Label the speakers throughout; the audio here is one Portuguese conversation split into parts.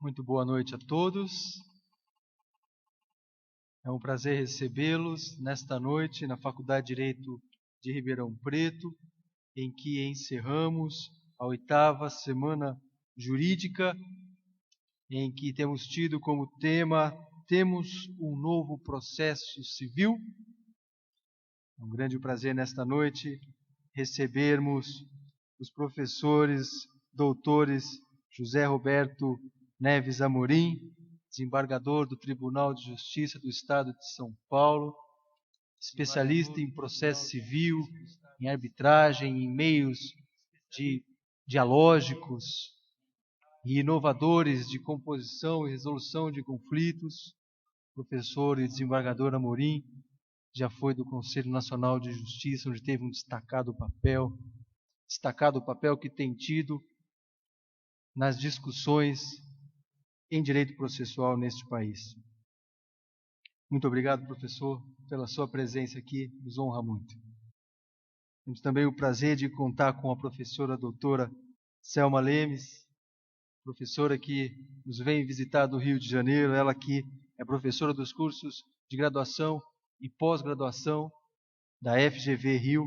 Speaker 1: Muito boa noite a todos. É um prazer recebê-los nesta noite na Faculdade de Direito de Ribeirão Preto, em que encerramos a 8ª Semana Jurídica, em que temos tido como tema Temos um Novo Processo Civil. É um grande prazer nesta noite recebermos os professores, doutores José Roberto Neves Amorim, desembargador do Tribunal de Justiça do Estado de São Paulo, especialista em processo civil, em arbitragem, em meios dialógicos e inovadores de composição e resolução de conflitos. Professor e desembargador Amorim já foi do Conselho Nacional de Justiça, onde teve um destacado papel que tem tido nas discussões em direito processual neste país. Muito obrigado, professor, pela sua presença aqui, nos honra muito. Temos também o prazer de contar com a professora doutora Selma Lemes, professora que nos vem visitar do Rio de Janeiro, ela que é professora dos cursos de graduação e pós-graduação da FGV Rio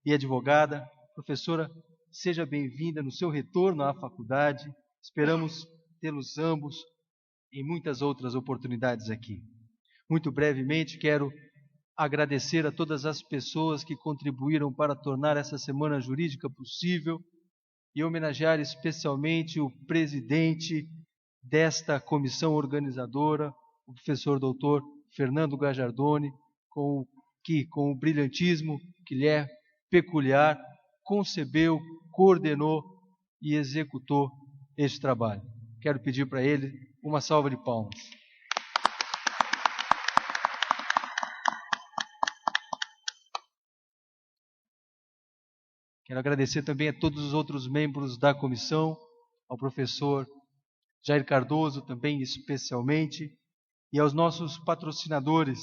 Speaker 1: e advogada. Professora, seja bem-vinda no seu retorno à faculdade. Esperamos tê-los ambos em muitas outras oportunidades aqui. Muito brevemente, quero agradecer a todas as pessoas que contribuíram para tornar essa semana jurídica possível e homenagear especialmente o presidente desta comissão organizadora, o professor doutor Fernando Gajardoni, com o brilhantismo que lhe é peculiar, concebeu, coordenou e executou este trabalho. Quero pedir para ele uma salva de palmas. Quero agradecer também a todos os outros membros da comissão, ao professor Jair Cardoso também especialmente, e aos nossos patrocinadores,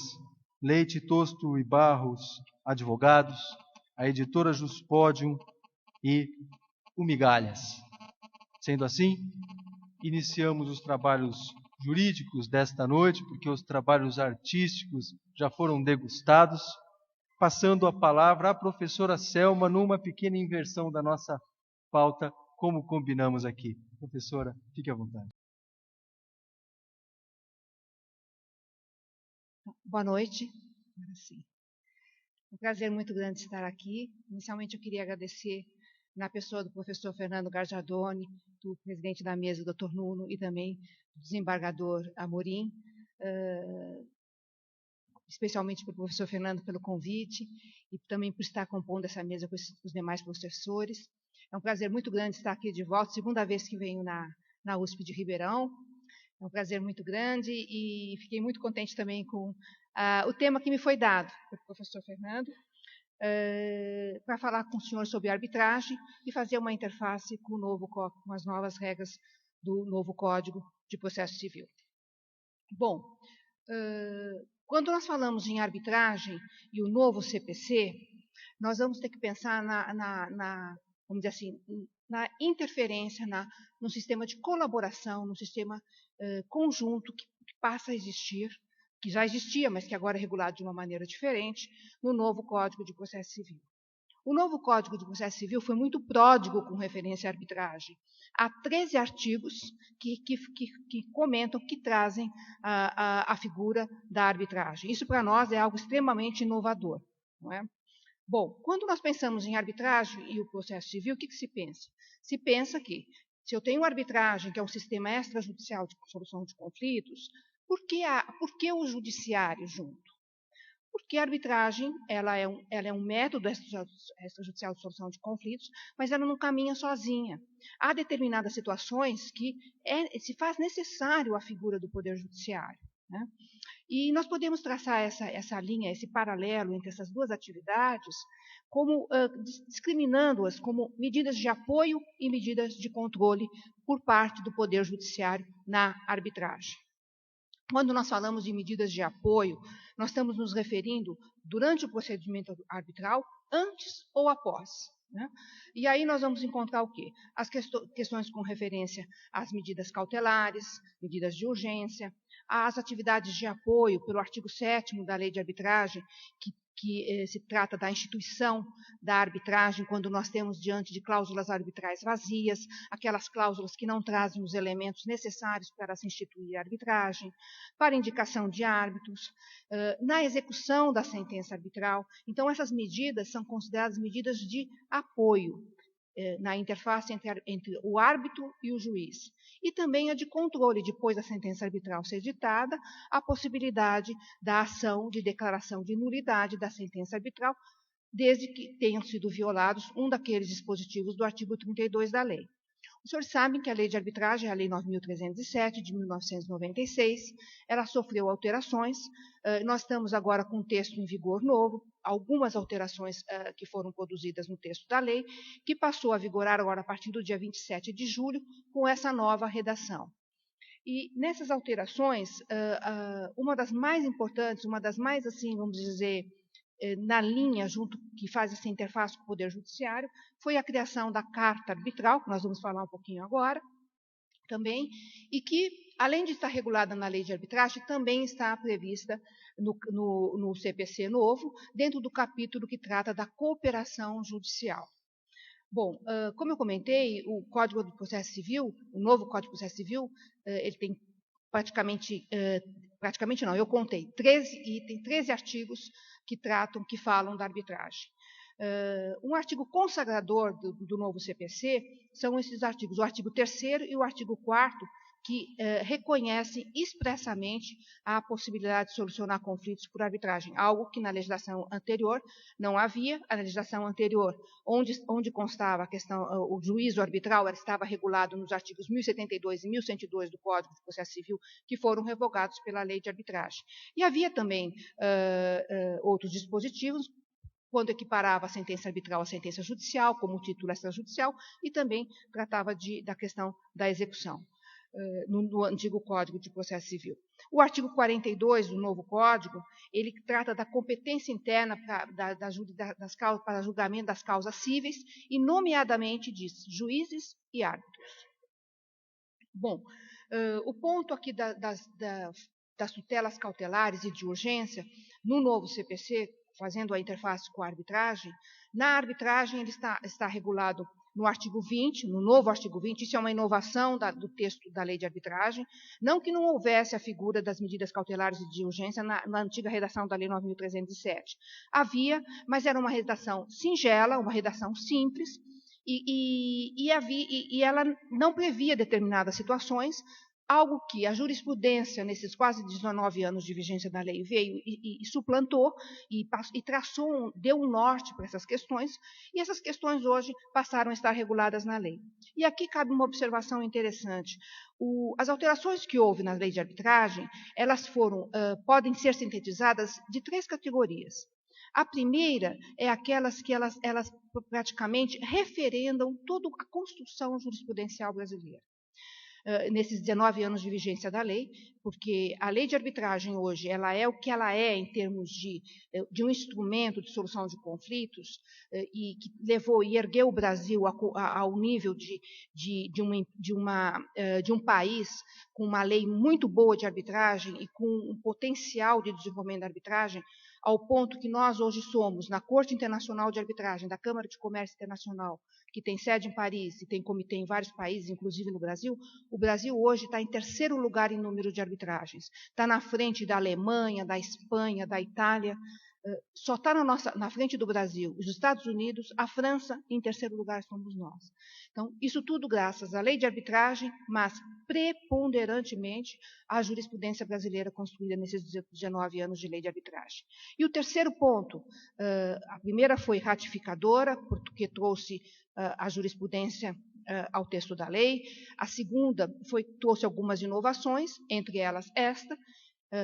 Speaker 1: Leite, Tosto e Barros Advogados, a editora Juspodium e o Migalhas. Sendo assim, iniciamos os trabalhos jurídicos desta noite, porque os trabalhos artísticos já foram degustados, passando a palavra à professora Selma numa pequena inversão da nossa pauta, como combinamos aqui. Professora, fique à vontade.
Speaker 2: Boa noite. Um prazer muito grande estar aqui. Inicialmente, eu queria agradecer na pessoa do professor Fernando Gajardoni, do presidente da mesa, o Dr. Nuno, e também do desembargador Amorim, especialmente para o professor Fernando pelo convite e também por estar compondo essa mesa com os demais professores. É um prazer muito grande estar aqui de volta, segunda vez que venho na USP de Ribeirão. É um prazer muito grande e fiquei muito contente também com o tema que me foi dado pelo professor Fernando, para falar com o senhor sobre arbitragem e fazer uma interface com as novas regras do novo Código de Processo Civil. Bom, quando nós falamos em arbitragem e o novo CPC, nós vamos ter que pensar vamos dizer assim, na interferência, no sistema de colaboração, no sistema conjunto que passa a existir, que já existia, mas que agora é regulado de uma maneira diferente, no novo Código de Processo Civil. O novo Código de Processo Civil foi muito pródigo com referência à arbitragem. Há 13 artigos que comentam, que trazem a figura da arbitragem. Isso, para nós, é algo extremamente inovador, não é? Bom, quando nós pensamos em arbitragem e o processo civil, o que se pensa? Se pensa que, se eu tenho arbitragem, que é um sistema extrajudicial de solução de conflitos, por que o judiciário junto? Porque a arbitragem ela é um método extrajudicial de solução de conflitos, mas ela não caminha sozinha. Há determinadas situações que se faz necessário a figura do Poder Judiciário, né? E nós podemos traçar essa linha, esse paralelo entre essas duas atividades, como discriminando-as como medidas de apoio e medidas de controle por parte do Poder Judiciário na arbitragem. Quando nós falamos de medidas de apoio, nós estamos nos referindo durante o procedimento arbitral, antes ou após. né? E aí nós vamos encontrar o quê? As questões com referência às medidas cautelares, medidas de urgência, às atividades de apoio pelo artigo 7º da Lei de Arbitragem, que se trata da instituição da arbitragem quando nós temos diante de cláusulas arbitrais vazias, aquelas cláusulas que não trazem os elementos necessários para se instituir a arbitragem, para indicação de árbitros, na execução da sentença arbitral. Então, essas medidas são consideradas medidas de apoio na interface entre o árbitro e o juiz. E também a de controle, depois da sentença arbitral ser ditada, a possibilidade da ação de declaração de nulidade da sentença arbitral, desde que tenham sido violados um daqueles dispositivos do artigo 32 da lei. Os senhores sabem que a Lei de Arbitragem é a Lei 9.307, de 1996, ela sofreu alterações, nós estamos agora com um texto em vigor novo, algumas alterações que foram produzidas no texto da lei, que passou a vigorar agora a partir do dia 27 de julho, com essa nova redação. E nessas alterações, uma das mais importantes, uma das mais, assim, vamos dizer, na linha junto que faz essa interface com o Poder Judiciário, foi a criação da Carta Arbitral, que nós vamos falar um pouquinho agora, também, e que, além de estar regulada na Lei de Arbitragem, também está prevista no CPC novo, dentro do capítulo que trata da cooperação judicial. Bom, como eu comentei, o Código do Processo Civil, o novo Código do Processo Civil, ele tem praticamente não, eu contei, 13 artigos que falam da arbitragem. Um artigo consagrador do novo CPC são esses artigos, o artigo 3º e o artigo 4º, que reconhecem expressamente a possibilidade de solucionar conflitos por arbitragem, algo que na legislação anterior não havia. A legislação anterior, onde constava a questão, o juízo arbitral estava regulado nos artigos 1072 e 1102 do Código de Processo Civil, que foram revogados pela Lei de Arbitragem. E havia também outros dispositivos, quando equiparava a sentença arbitral à sentença judicial, como título extrajudicial, e também tratava da questão da execução, no antigo Código de Processo Civil. O artigo 42 do novo Código, ele trata da competência interna para julgamento das causas cíveis, e nomeadamente diz juízes e árbitros. Bom, o ponto aqui das tutelas cautelares e de urgência, no novo CPC, fazendo a interface com a arbitragem, na arbitragem ele está regulado no artigo 20, no novo artigo 20, isso é uma inovação do texto da Lei de Arbitragem, não que não houvesse a figura das medidas cautelares e de urgência na antiga redação da Lei 9.307. Havia, mas era uma redação singela, uma redação simples, e ela não previa determinadas situações, algo que a jurisprudência, nesses quase 19 anos de vigência da lei, veio e suplantou e traçou, deu um norte para essas questões, e essas questões hoje passaram a estar reguladas na lei. E aqui cabe uma observação interessante. As alterações que houve na lei de arbitragem, elas podem ser sintetizadas de 3 categorias. A primeira é aquelas que elas praticamente referendam toda a construção jurisprudencial brasileira. Nesses 19 anos de vigência da lei, porque a lei de arbitragem hoje ela é o que ela é em termos de um instrumento de solução de conflitos, e que levou e ergueu o Brasil ao nível de um país com uma lei muito boa de arbitragem e com um potencial de desenvolvimento da arbitragem, ao ponto que nós hoje somos, na Corte Internacional de Arbitragem, da Câmara de Comércio Internacional, que tem sede em Paris e tem comitê em vários países, inclusive no Brasil, o Brasil hoje está em 3º lugar em número de arbitragens. Está na frente da Alemanha, da Espanha, da Itália, só está na frente do Brasil, os Estados Unidos, a França, e em 3º lugar somos nós. Então, isso tudo graças à lei de arbitragem, mas preponderantemente à jurisprudência brasileira construída nesses 19 anos de lei de arbitragem. E o terceiro ponto, a primeira foi ratificadora, porque trouxe a jurisprudência ao texto da lei. A segunda trouxe algumas inovações, entre elas esta,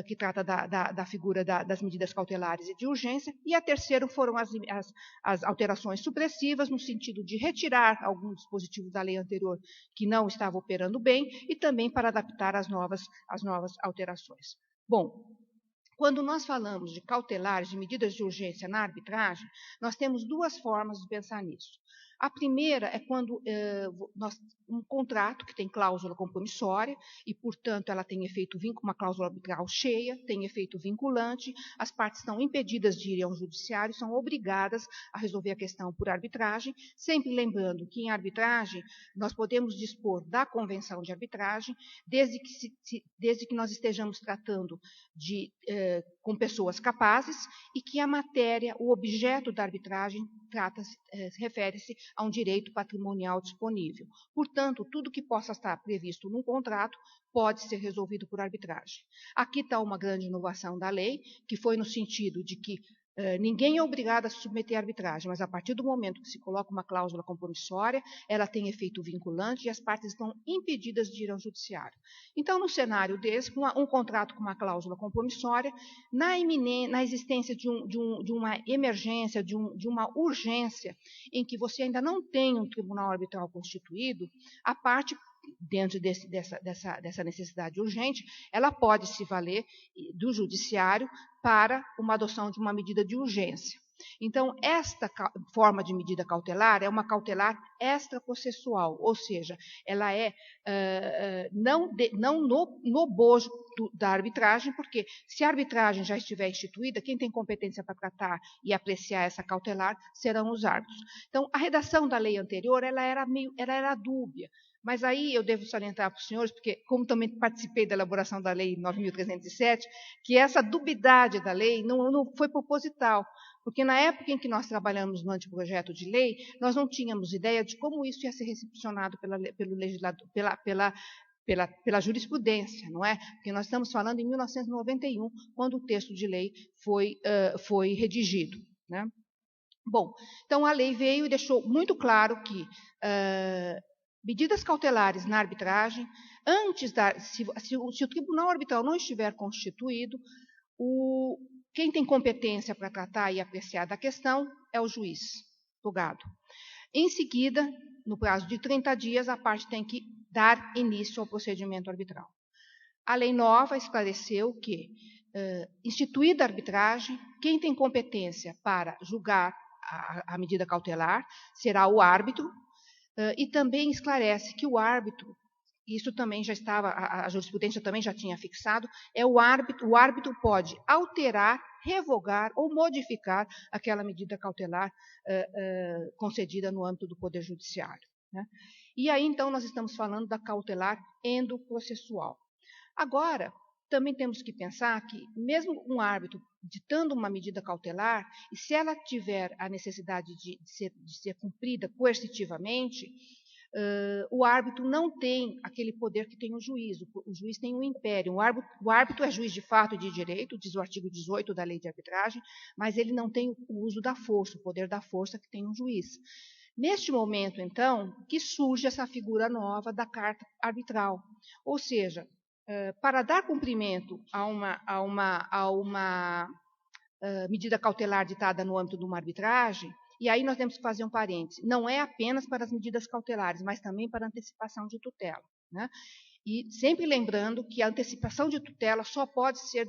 Speaker 2: que trata da figura das medidas cautelares e de urgência, e a terceira foram as alterações supressivas, no sentido de retirar algum dispositivo da lei anterior que não estava operando bem, e também para adaptar as novas alterações. Bom, Quando nós falamos de cautelares, de medidas de urgência na arbitragem, nós temos duas formas de pensar nisso. A primeira é quando um contrato que tem cláusula compromissória e, portanto, ela tem efeito uma cláusula arbitral cheia, tem efeito vinculante, as partes estão impedidas de ir ao judiciário, são obrigadas a resolver a questão por arbitragem, sempre lembrando que em arbitragem nós podemos dispor da convenção de arbitragem, desde que nós estejamos tratando com pessoas capazes e que a matéria, o objeto da arbitragem, refere-se a um direito patrimonial disponível. Portanto, tudo que possa estar previsto num contrato pode ser resolvido por arbitragem. Aqui está uma grande inovação da lei, que foi no sentido de que ninguém é obrigado a se submeter à arbitragem, mas a partir do momento que se coloca uma cláusula compromissória, ela tem efeito vinculante e as partes estão impedidas de ir ao judiciário. Então, no cenário desse, um contrato com uma cláusula compromissória, na existência de uma emergência, de uma urgência, em que você ainda não tem um tribunal arbitral constituído, a parte, dentro dessa necessidade urgente, ela pode se valer do judiciário para uma adoção de uma medida de urgência. Então, esta forma de medida cautelar é uma cautelar extraprocessual, ou seja, ela é não no bojo da arbitragem, porque se a arbitragem já estiver instituída, quem tem competência para tratar e apreciar essa cautelar serão os árbitros. Então, a redação da lei anterior ela era dúbia. Mas aí eu devo salientar para os senhores, porque como também participei da elaboração da Lei 9.307, que essa dubiedade da lei não foi proposital, porque na época em que nós trabalhamos no anteprojeto de lei, nós não tínhamos ideia de como isso ia ser recepcionado pelo legislador, pela jurisprudência, não é? Porque nós estamos falando em 1991, quando o texto de lei foi redigido, né? Bom, então a lei veio e deixou muito claro que medidas cautelares na arbitragem, se o tribunal arbitral não estiver constituído, quem tem competência para tratar e apreciar da questão é o juiz, togado. Em seguida, no prazo de 30 dias, a parte tem que dar início ao procedimento arbitral. A lei nova esclareceu que, instituída a arbitragem, quem tem competência para julgar a medida cautelar será o árbitro, e também esclarece que o árbitro, isso também já estava, a jurisprudência também já tinha fixado, o árbitro pode alterar, revogar ou modificar aquela medida cautelar concedida no âmbito do Poder Judiciário, né? E aí, então, nós estamos falando da cautelar endoprocessual. Agora, também temos que pensar que, mesmo um árbitro ditando uma medida cautelar, e se ela tiver a necessidade de ser cumprida coercitivamente, o árbitro não tem aquele poder que tem o juiz. O juiz tem um império. O árbitro é juiz de fato e de direito, diz o artigo 18 da Lei de Arbitragem, mas ele não tem o uso da força, o poder da força que tem um juiz. Neste momento, então, que surge essa figura nova da carta arbitral. Ou seja, para dar cumprimento a uma medida cautelar ditada no âmbito de uma arbitragem, e aí nós temos que fazer um parêntese, não é apenas para as medidas cautelares, mas também para a antecipação de tutela, né? E sempre lembrando que a antecipação de tutela só pode ser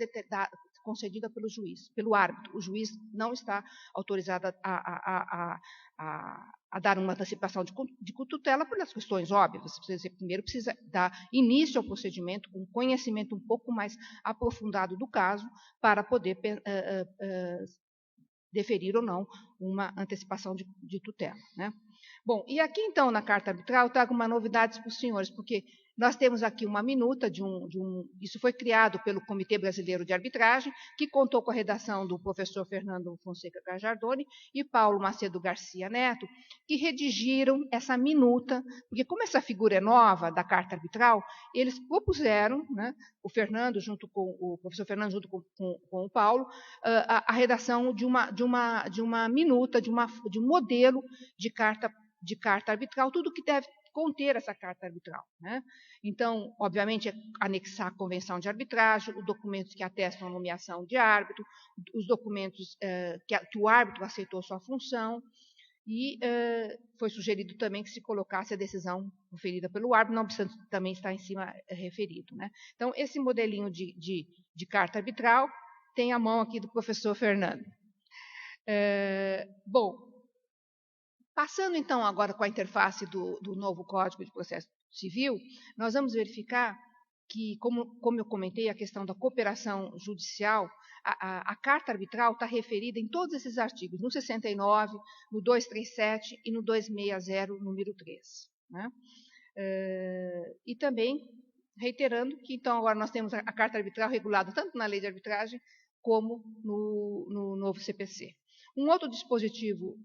Speaker 2: concedida pelo juiz, pelo árbitro. O juiz não está autorizado a dar uma antecipação de tutela por as questões óbvias. Você primeiro precisa dar início ao procedimento com conhecimento um pouco mais aprofundado do caso para poder deferir ou não uma antecipação de tutela, né? Bom, e aqui então na carta arbitral eu trago uma novidade para os senhores, porque nós temos aqui uma minuta isso foi criado pelo Comitê Brasileiro de Arbitragem, que contou com a redação do professor Fernando Fonseca Gajardoni e Paulo Macedo Garcia Neto, que redigiram essa minuta, porque como essa figura é nova da carta arbitral, eles propuseram, né, o professor Fernando junto com o Paulo, a redação de uma minuta, de um modelo de carta arbitral, tudo que deve conter essa carta arbitral, né? Então, obviamente, anexar a convenção de arbitragem, os documentos que atestam a nomeação de árbitro, os documentos que o árbitro aceitou sua função, e foi sugerido também que se colocasse a decisão proferida pelo árbitro, não obstante também estar em cima referido, né? Então, esse modelinho de carta arbitral tem a mão aqui do professor Fernando. Bom, passando então agora com a interface do novo Código de Processo Civil, nós vamos verificar que, como eu comentei, a questão da cooperação judicial, a carta arbitral está referida em todos esses artigos, no 69, no 237 e no 260, número 3. Né? E também, reiterando que, então, agora nós temos a carta arbitral regulada tanto na lei de arbitragem como no novo CPC. Um outro dispositivo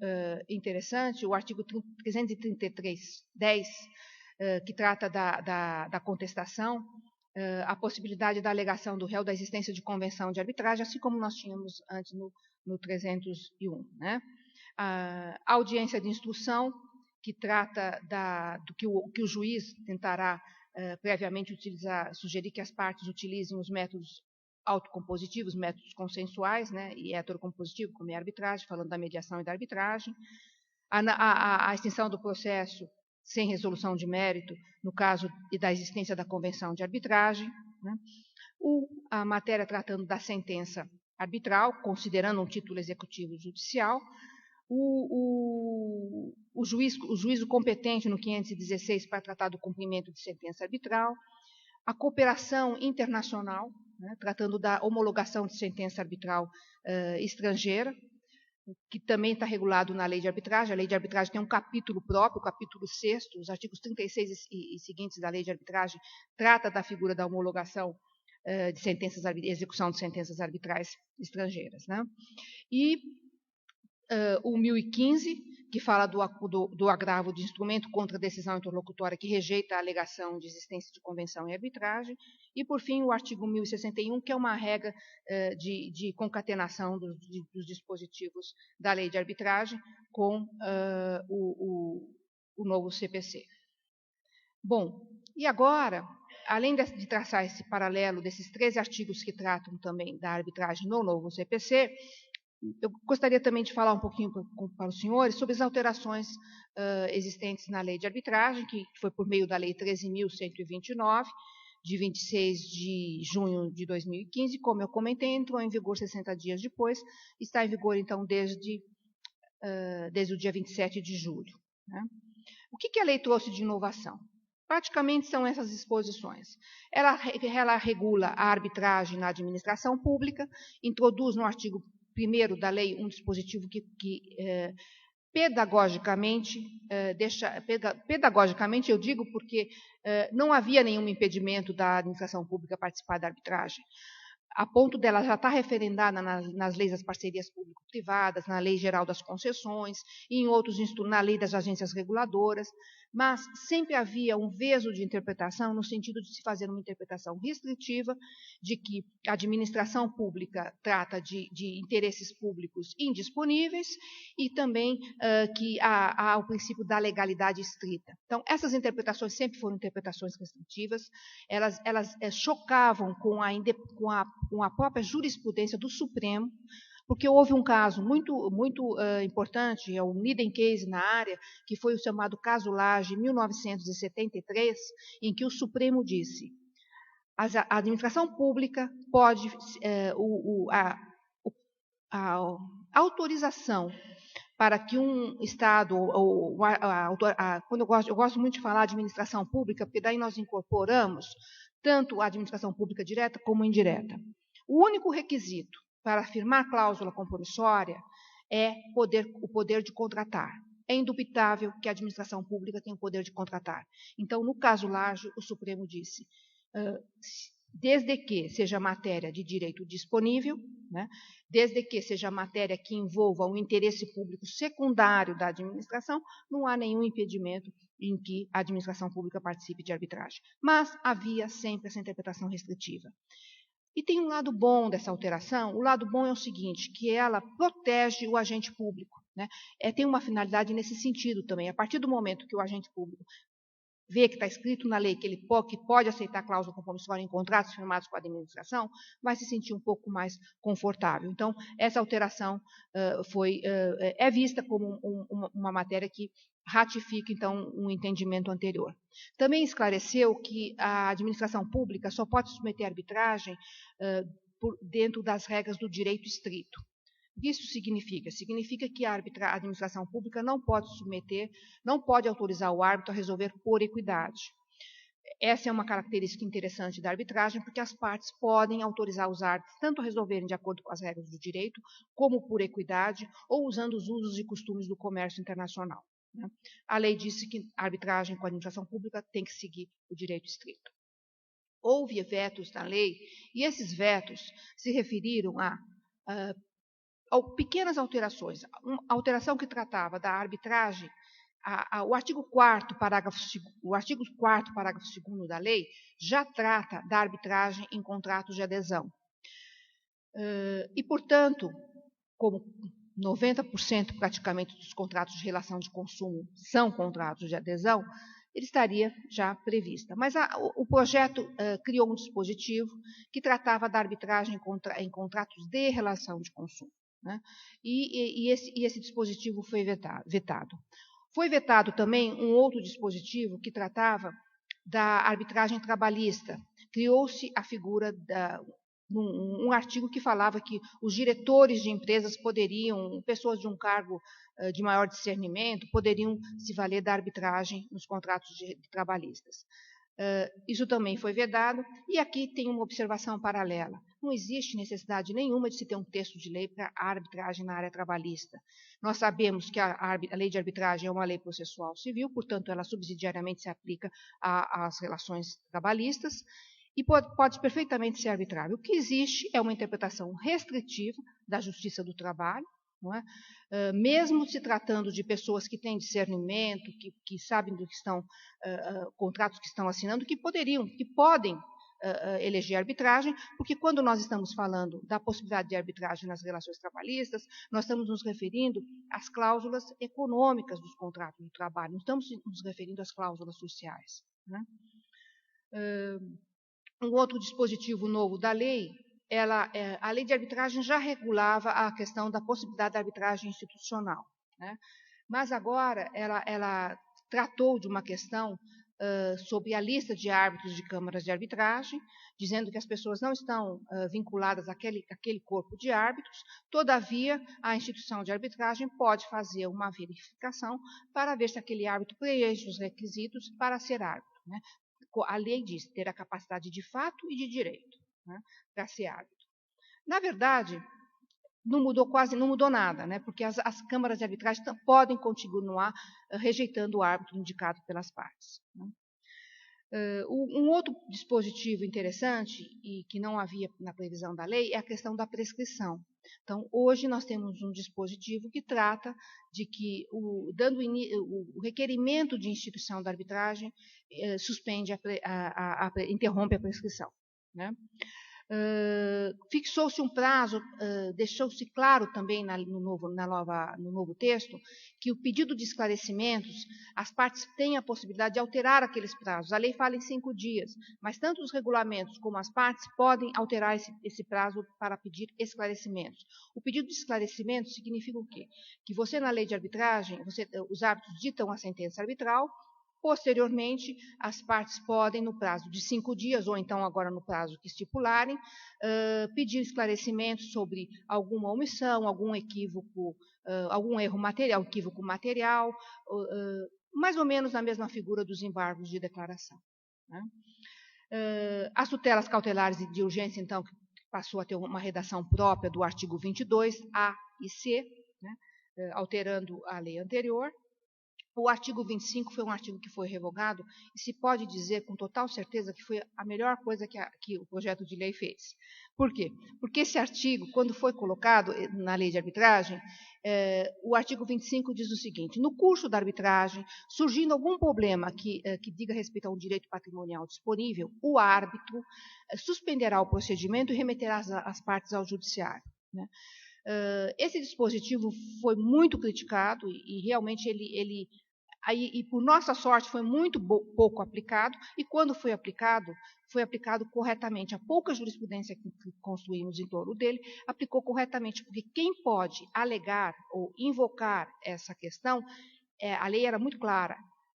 Speaker 2: interessante, o artigo 333.10, que trata da contestação, a possibilidade da alegação do réu da existência de convenção de arbitragem, assim como nós tínhamos antes no 301. Né? A audiência de instrução, que trata do que o juiz tentará previamente sugerir que as partes utilizem os métodos autocompositivos, métodos consensuais, né, e heterocompositivo, como é a arbitragem, falando da mediação e da arbitragem. A extinção do processo sem resolução de mérito, no caso da existência da convenção de arbitragem, né? A matéria tratando da sentença arbitral, considerando um título executivo judicial, o juízo competente no 516 para tratar do cumprimento de sentença arbitral, a cooperação internacional, né, tratando da homologação de sentença arbitral estrangeira, que também está regulado na lei de arbitragem. A lei de arbitragem tem um capítulo próprio, o capítulo 6º, os artigos 36 e seguintes da lei de arbitragem, trata da figura da homologação de sentenças, execução de sentenças arbitrais estrangeiras. Né? E o 1015, que fala do agravo de instrumento contra a decisão interlocutória que rejeita a alegação de existência de convenção em arbitragem, e, por fim, o artigo 1061, que é uma regra de concatenação dos dispositivos da lei de arbitragem com o novo CPC. Bom, e agora, além de traçar esse paralelo desses 13 artigos que tratam também da arbitragem no novo CPC, eu gostaria também de falar um pouquinho para os senhores sobre as alterações existentes na lei de arbitragem, que foi por meio da lei 13.129, de 26 de junho de 2015, como eu comentei, entrou em vigor 60 dias depois, está em vigor, então, desde o dia 27 de julho. Né? O que a lei trouxe de inovação? Praticamente são essas disposições. Ela regula a arbitragem na administração pública, introduz no artigo 1º da lei um dispositivo que pedagogicamente, pedagogicamente eu digo porque não havia nenhum impedimento da administração pública participar da arbitragem, a ponto dela já estar referendada nas leis das parcerias público-privadas, na Lei Geral das Concessões, e em outros, na Lei das Agências Reguladoras, mas sempre havia um veso de interpretação no sentido de se fazer uma interpretação restritiva de que a administração pública trata de interesses públicos indisponíveis e também que há o princípio da legalidade estrita. Então, essas interpretações sempre foram interpretações restritivas, elas chocavam com a própria jurisprudência do Supremo, porque houve um caso muito importante, é o leading case na área, que foi o chamado caso Lage, em 1973, em que o Supremo disse: a administração pública pode, a autorização para que um Estado, quando eu gosto muito de falar de administração pública, porque daí nós incorporamos tanto a administração pública direta como indireta. O único requisito para afirmar cláusula compromissória é o poder de contratar. É indubitável que a administração pública tem o poder de contratar. Então, no caso Lage, o Supremo disse, desde que seja matéria de direito disponível, né, desde que seja matéria que envolva um interesse público secundário da administração, não há nenhum impedimento em que a administração pública participe de arbitragem. Mas havia sempre essa interpretação restritiva. E tem um lado bom dessa alteração. O lado bom é o seguinte, que ela protege o agente público. Né? Tem uma finalidade nesse sentido também. A partir do momento que o agente público vê que está escrito na lei que pode aceitar cláusula compromissória em contratos firmados com a administração, vai se sentir um pouco mais confortável. Então, essa alteração é vista como uma matéria que ratifica, então, um entendimento anterior. Também esclareceu que a administração pública só pode submeter à arbitragem dentro das regras do direito estrito. O que isso significa? Significa que a administração pública não pode submeter, não pode autorizar o árbitro a resolver por equidade. Essa é uma característica interessante da arbitragem, porque as partes podem autorizar os árbitros tanto a resolverem de acordo com as regras do direito, como por equidade, ou usando os usos e costumes do comércio internacional. Né? A lei disse que a arbitragem com a administração pública tem que seguir o direito estrito. Houve vetos na lei, e esses vetos se referiram a pequenas alterações. Uma alteração que tratava da arbitragem, o artigo 4º, parágrafo 2º da lei, já trata da arbitragem em contratos de adesão. E, portanto, como 90% praticamente dos contratos de relação de consumo são contratos de adesão, ele estaria já prevista. Mas o projeto criou um dispositivo que tratava da arbitragem em contratos de relação de consumo. Né? E esse dispositivo foi vetado. Foi vetado também um outro dispositivo que tratava da arbitragem trabalhista. Criou-se a figura um artigo que falava que os diretores de empresas poderiam, pessoas de um cargo de maior discernimento, poderiam se valer da arbitragem nos contratos trabalhistas. Isso também foi vedado, e aqui tem uma observação paralela. Não existe necessidade nenhuma de se ter um texto de lei para a arbitragem na área trabalhista. Nós sabemos que a lei de arbitragem é uma lei processual civil, portanto, ela subsidiariamente se aplica às relações trabalhistas, e pode perfeitamente ser arbitrável. O que existe é uma interpretação restritiva da justiça do trabalho, não é? Mesmo se tratando de pessoas que têm discernimento, que sabem do que estão, contratos que estão assinando, que podem eleger arbitragem, porque quando nós estamos falando da possibilidade de arbitragem nas relações trabalhistas, nós estamos nos referindo às cláusulas econômicas dos contratos de trabalho, não estamos nos referindo às cláusulas sociais. Né? Um outro dispositivo novo da lei, a lei de arbitragem já regulava a questão da possibilidade da arbitragem institucional, né? Mas agora ela tratou de uma questão sobre a lista de árbitros de câmaras de arbitragem, dizendo que as pessoas não estão vinculadas àquele corpo de árbitros, todavia a instituição de arbitragem pode fazer uma verificação para ver se aquele árbitro preenche os requisitos para ser árbitro, né? A lei diz ter a capacidade de fato e de direito, né, para ser árbitro. Na verdade, não mudou nada, né, porque as câmaras de arbitragem podem continuar rejeitando o árbitro indicado pelas partes. Né. Um outro dispositivo interessante, e que não havia na previsão da lei, é a questão da prescrição. Então, hoje nós temos um dispositivo que trata de que, o requerimento de instituição da arbitragem interrompe a prescrição. Né? Fixou-se um prazo, deixou-se claro também no novo texto, que o pedido de esclarecimentos, as partes têm a possibilidade de alterar aqueles prazos. A lei fala em 5 dias, mas tanto os regulamentos como as partes podem alterar esse prazo para pedir esclarecimentos. O pedido de esclarecimento significa o quê? Que você, na lei de arbitragem, os árbitros ditam a sentença arbitral. Posteriormente, as partes podem, no prazo de 5 dias, ou então agora no prazo que estipularem, pedir esclarecimentos sobre alguma omissão, algum equívoco, algum erro material, equívoco material, mais ou menos na mesma figura dos embargos de declaração. Né? As tutelas cautelares de urgência, então, passou a ter uma redação própria do artigo 22, A e C, né? Alterando a lei anterior. O artigo 25 foi um artigo que foi revogado e se pode dizer com total certeza que foi a melhor coisa que o projeto de lei fez. Por quê? Porque esse artigo, quando foi colocado na lei de arbitragem, o artigo 25 diz o seguinte: no curso da arbitragem, surgindo algum problema que diga respeito a um direito patrimonial disponível, o árbitro suspenderá o procedimento e remeterá as partes ao judiciário. Né? Esse dispositivo foi muito criticado e realmente e por nossa sorte foi muito pouco aplicado, e quando foi aplicado corretamente. A pouca jurisprudência que construímos em torno dele aplicou corretamente, porque quem pode alegar ou invocar essa questão, a lei era muito clara,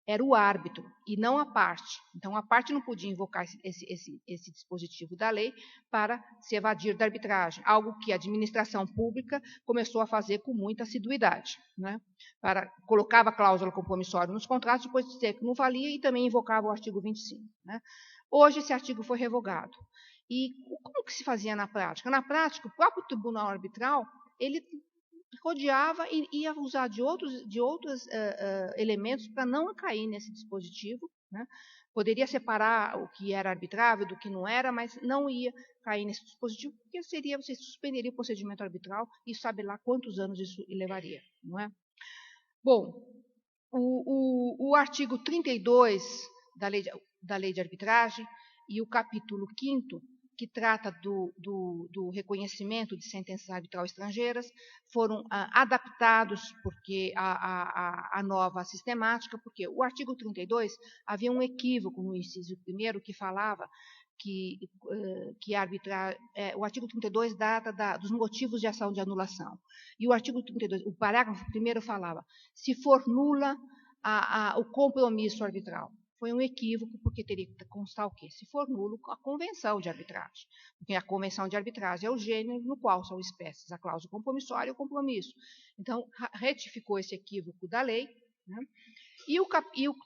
Speaker 2: era o árbitro e não a parte. Então, a parte não podia invocar esse dispositivo da lei para se evadir da arbitragem, algo que a administração pública começou a fazer com muita assiduidade, né? Colocava a cláusula compromissória nos contratos, depois de dizer que não valia, e também invocava o artigo 25. Né? Hoje, esse artigo foi revogado. E como que se fazia na prática? Na prática, o próprio tribunal arbitral, ele rodeava e ia usar de outros elementos para não cair nesse dispositivo. Né? Poderia separar o que era arbitrável do que não era, mas não ia cair nesse dispositivo, porque você suspenderia o procedimento arbitral e sabe lá quantos anos isso levaria. Não é? Bom, o artigo 32 da lei de arbitragem e o capítulo 5º, que trata do reconhecimento de sentenças arbitrais estrangeiras, foram adaptados porque a nova sistemática, porque o artigo 32 havia um equívoco no inciso 1º que falava que o artigo 32 data dos motivos de ação de anulação. E o artigo 32, o parágrafo 1º falava, se for nula o compromisso arbitral. Foi um equívoco, porque teria que constar o quê? Se for nulo, a convenção de arbitragem. Porque a convenção de arbitragem é o gênero no qual são espécies a cláusula compromissória e o compromisso. Então, retificou esse equívoco da lei, né?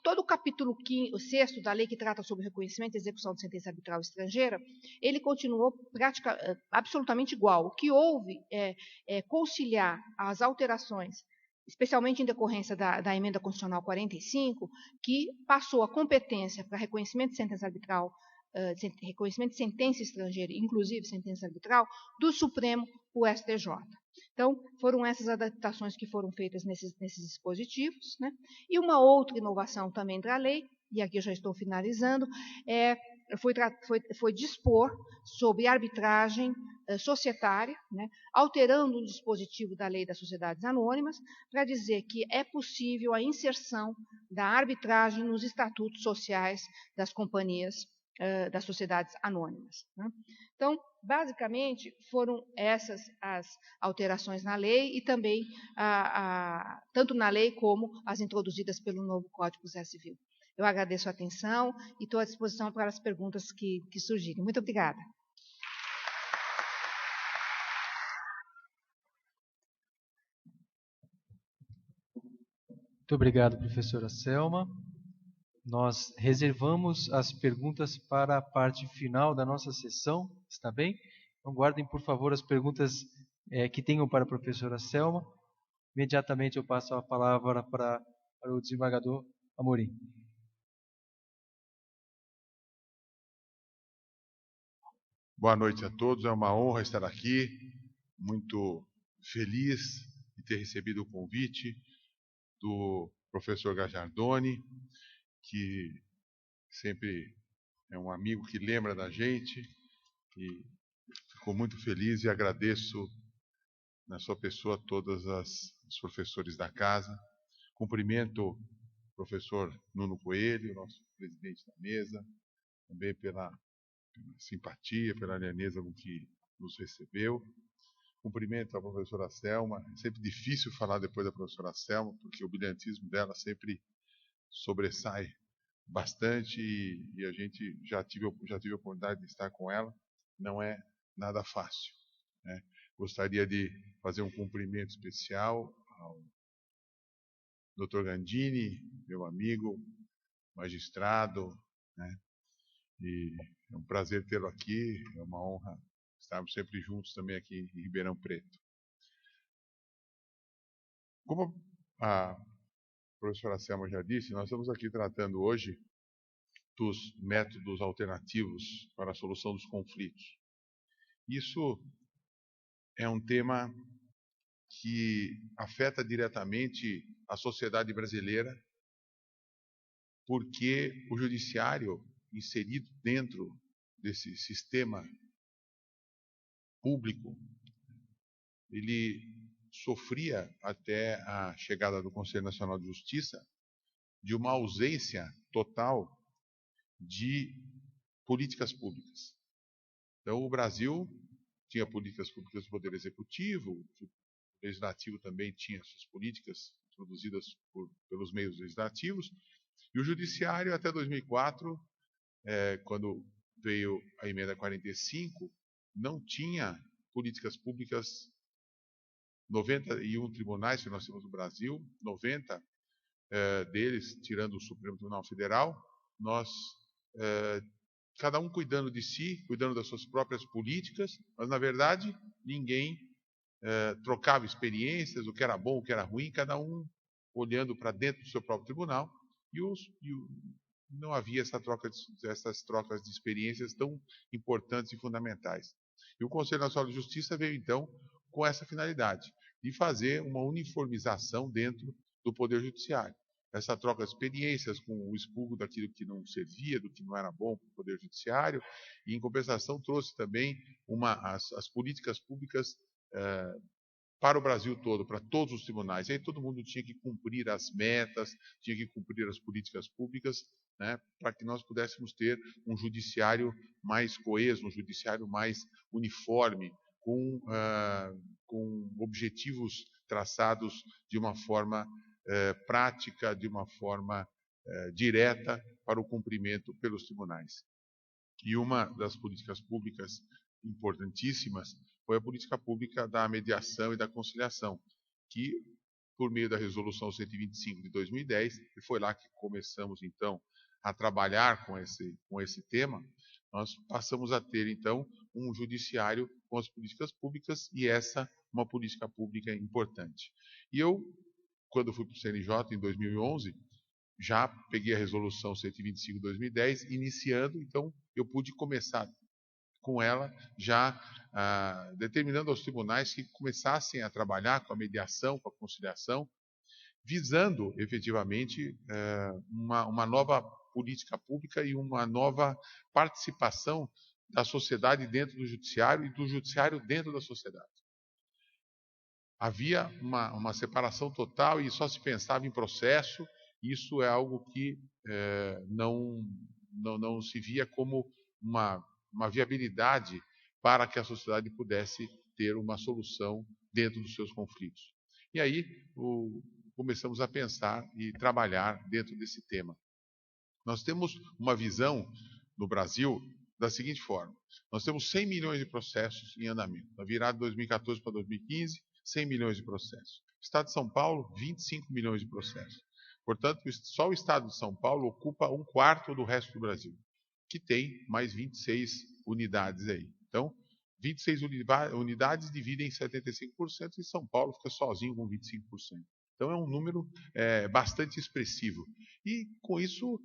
Speaker 2: Todo o capítulo 6º da lei que trata sobre reconhecimento e execução de sentença arbitral estrangeira, ele continuou absolutamente igual. O que houve é conciliar as alterações, especialmente em decorrência da emenda constitucional 45, que passou a competência para reconhecimento de sentença arbitral, reconhecimento de sentença estrangeira, inclusive sentença arbitral, do Supremo para o STJ. Então, foram essas adaptações que foram feitas nesses dispositivos. Né? E uma outra inovação também da lei, e aqui eu já estou finalizando, foi dispor sobre arbitragem societária, né? Alterando o dispositivo da lei das sociedades anônimas, para dizer que é possível a inserção da arbitragem nos estatutos sociais das companhias, das sociedades anônimas. Né? Então, basicamente, foram essas as alterações na lei e também, tanto na lei como as introduzidas pelo novo Código de Processo Civil. Eu agradeço a atenção e estou à disposição para as perguntas que surgirem. Muito obrigada.
Speaker 1: Muito obrigado, professora Selma. Nós reservamos as perguntas para a parte final da nossa sessão, está bem? Então, guardem, por favor, as perguntas que tenham para a professora Selma. Imediatamente eu passo a palavra para o desembargador Amorim.
Speaker 3: Boa noite a todos, é uma honra estar aqui, muito feliz de ter recebido o convite do professor Gajardoni, que sempre é um amigo que lembra da gente, e fico muito feliz e agradeço na sua pessoa todos os professores da casa. Cumprimento o professor Nuno Coelho, nosso presidente da mesa, também pela simpatia, pela lianeza com que nos recebeu. Cumprimento a professora Selma. É sempre difícil falar depois da professora Selma, porque o brilhantismo dela sempre sobressai bastante e a gente já tive a oportunidade de estar com ela. Não é nada fácil, né? Gostaria de fazer um cumprimento especial ao Dr. Gandini, meu amigo, magistrado, né? E é um prazer tê-lo aqui, é uma honra estarmos sempre juntos também aqui em Ribeirão Preto. Como a professora Selma já disse, nós estamos aqui tratando hoje dos métodos alternativos para a solução dos conflitos. Isso é um tema que afeta diretamente a sociedade brasileira, porque o judiciário inserido dentro desse sistema público, ele sofria até a chegada do Conselho Nacional de Justiça de uma ausência total de políticas públicas. Então, o Brasil tinha políticas públicas do Poder Executivo, o Legislativo também tinha suas políticas produzidas pelos meios legislativos, E o Judiciário, até 2004, quando veio a emenda 45, não tinha políticas públicas. 91 tribunais que nós temos no Brasil, 90 deles, tirando o Supremo Tribunal Federal, nós, cada um cuidando de si, cuidando das suas próprias políticas, mas na verdade ninguém trocava experiências, o que era bom, o que era ruim, cada um olhando para dentro do seu próprio tribunal, não havia essas trocas de experiências tão importantes e fundamentais. E o Conselho Nacional de Justiça veio então com essa finalidade, de fazer uma uniformização dentro do Poder Judiciário. Essa troca de experiências com o expurgo daquilo que não servia, do que não era bom para o Poder Judiciário, e em compensação trouxe também as políticas públicas para o Brasil todo, para todos os tribunais. E aí todo mundo tinha que cumprir as metas, tinha que cumprir as políticas públicas, né, para que nós pudéssemos ter um judiciário mais coeso, um judiciário mais uniforme, com objetivos traçados de uma forma prática, de uma forma direta para o cumprimento pelos tribunais. E uma das políticas públicas importantíssimas foi a política pública da mediação e da conciliação, que, por meio da Resolução 125 de 2010, e foi lá que começamos, então, a trabalhar com esse tema, nós passamos a ter, então, um judiciário com as políticas públicas, e essa uma política pública importante. E eu, quando fui para o CNJ, em 2011, já peguei a Resolução 125 de 2010, iniciando, então eu pude começar com ela, já determinando aos tribunais que começassem a trabalhar com a mediação, com a conciliação, visando efetivamente uma nova política pública e uma nova participação da sociedade dentro do judiciário e do judiciário dentro da sociedade. Havia uma separação total e só se pensava em processo. Isso é algo que não se via como uma viabilidade para que a sociedade pudesse ter uma solução dentro dos seus conflitos. E aí começamos a pensar e trabalhar dentro desse tema. Nós temos uma visão no Brasil da seguinte forma: nós temos 100 milhões de processos em andamento. Na virada de 2014 para 2015, 100 milhões de processos. O Estado de São Paulo, 25 milhões de processos. Portanto, só o Estado de São Paulo ocupa 1/4 do resto do Brasil, que tem mais 26 unidades aí. Então, 26 unidades dividem em 75% e São Paulo fica sozinho com 25%. Então, é um número bastante expressivo. E, com isso,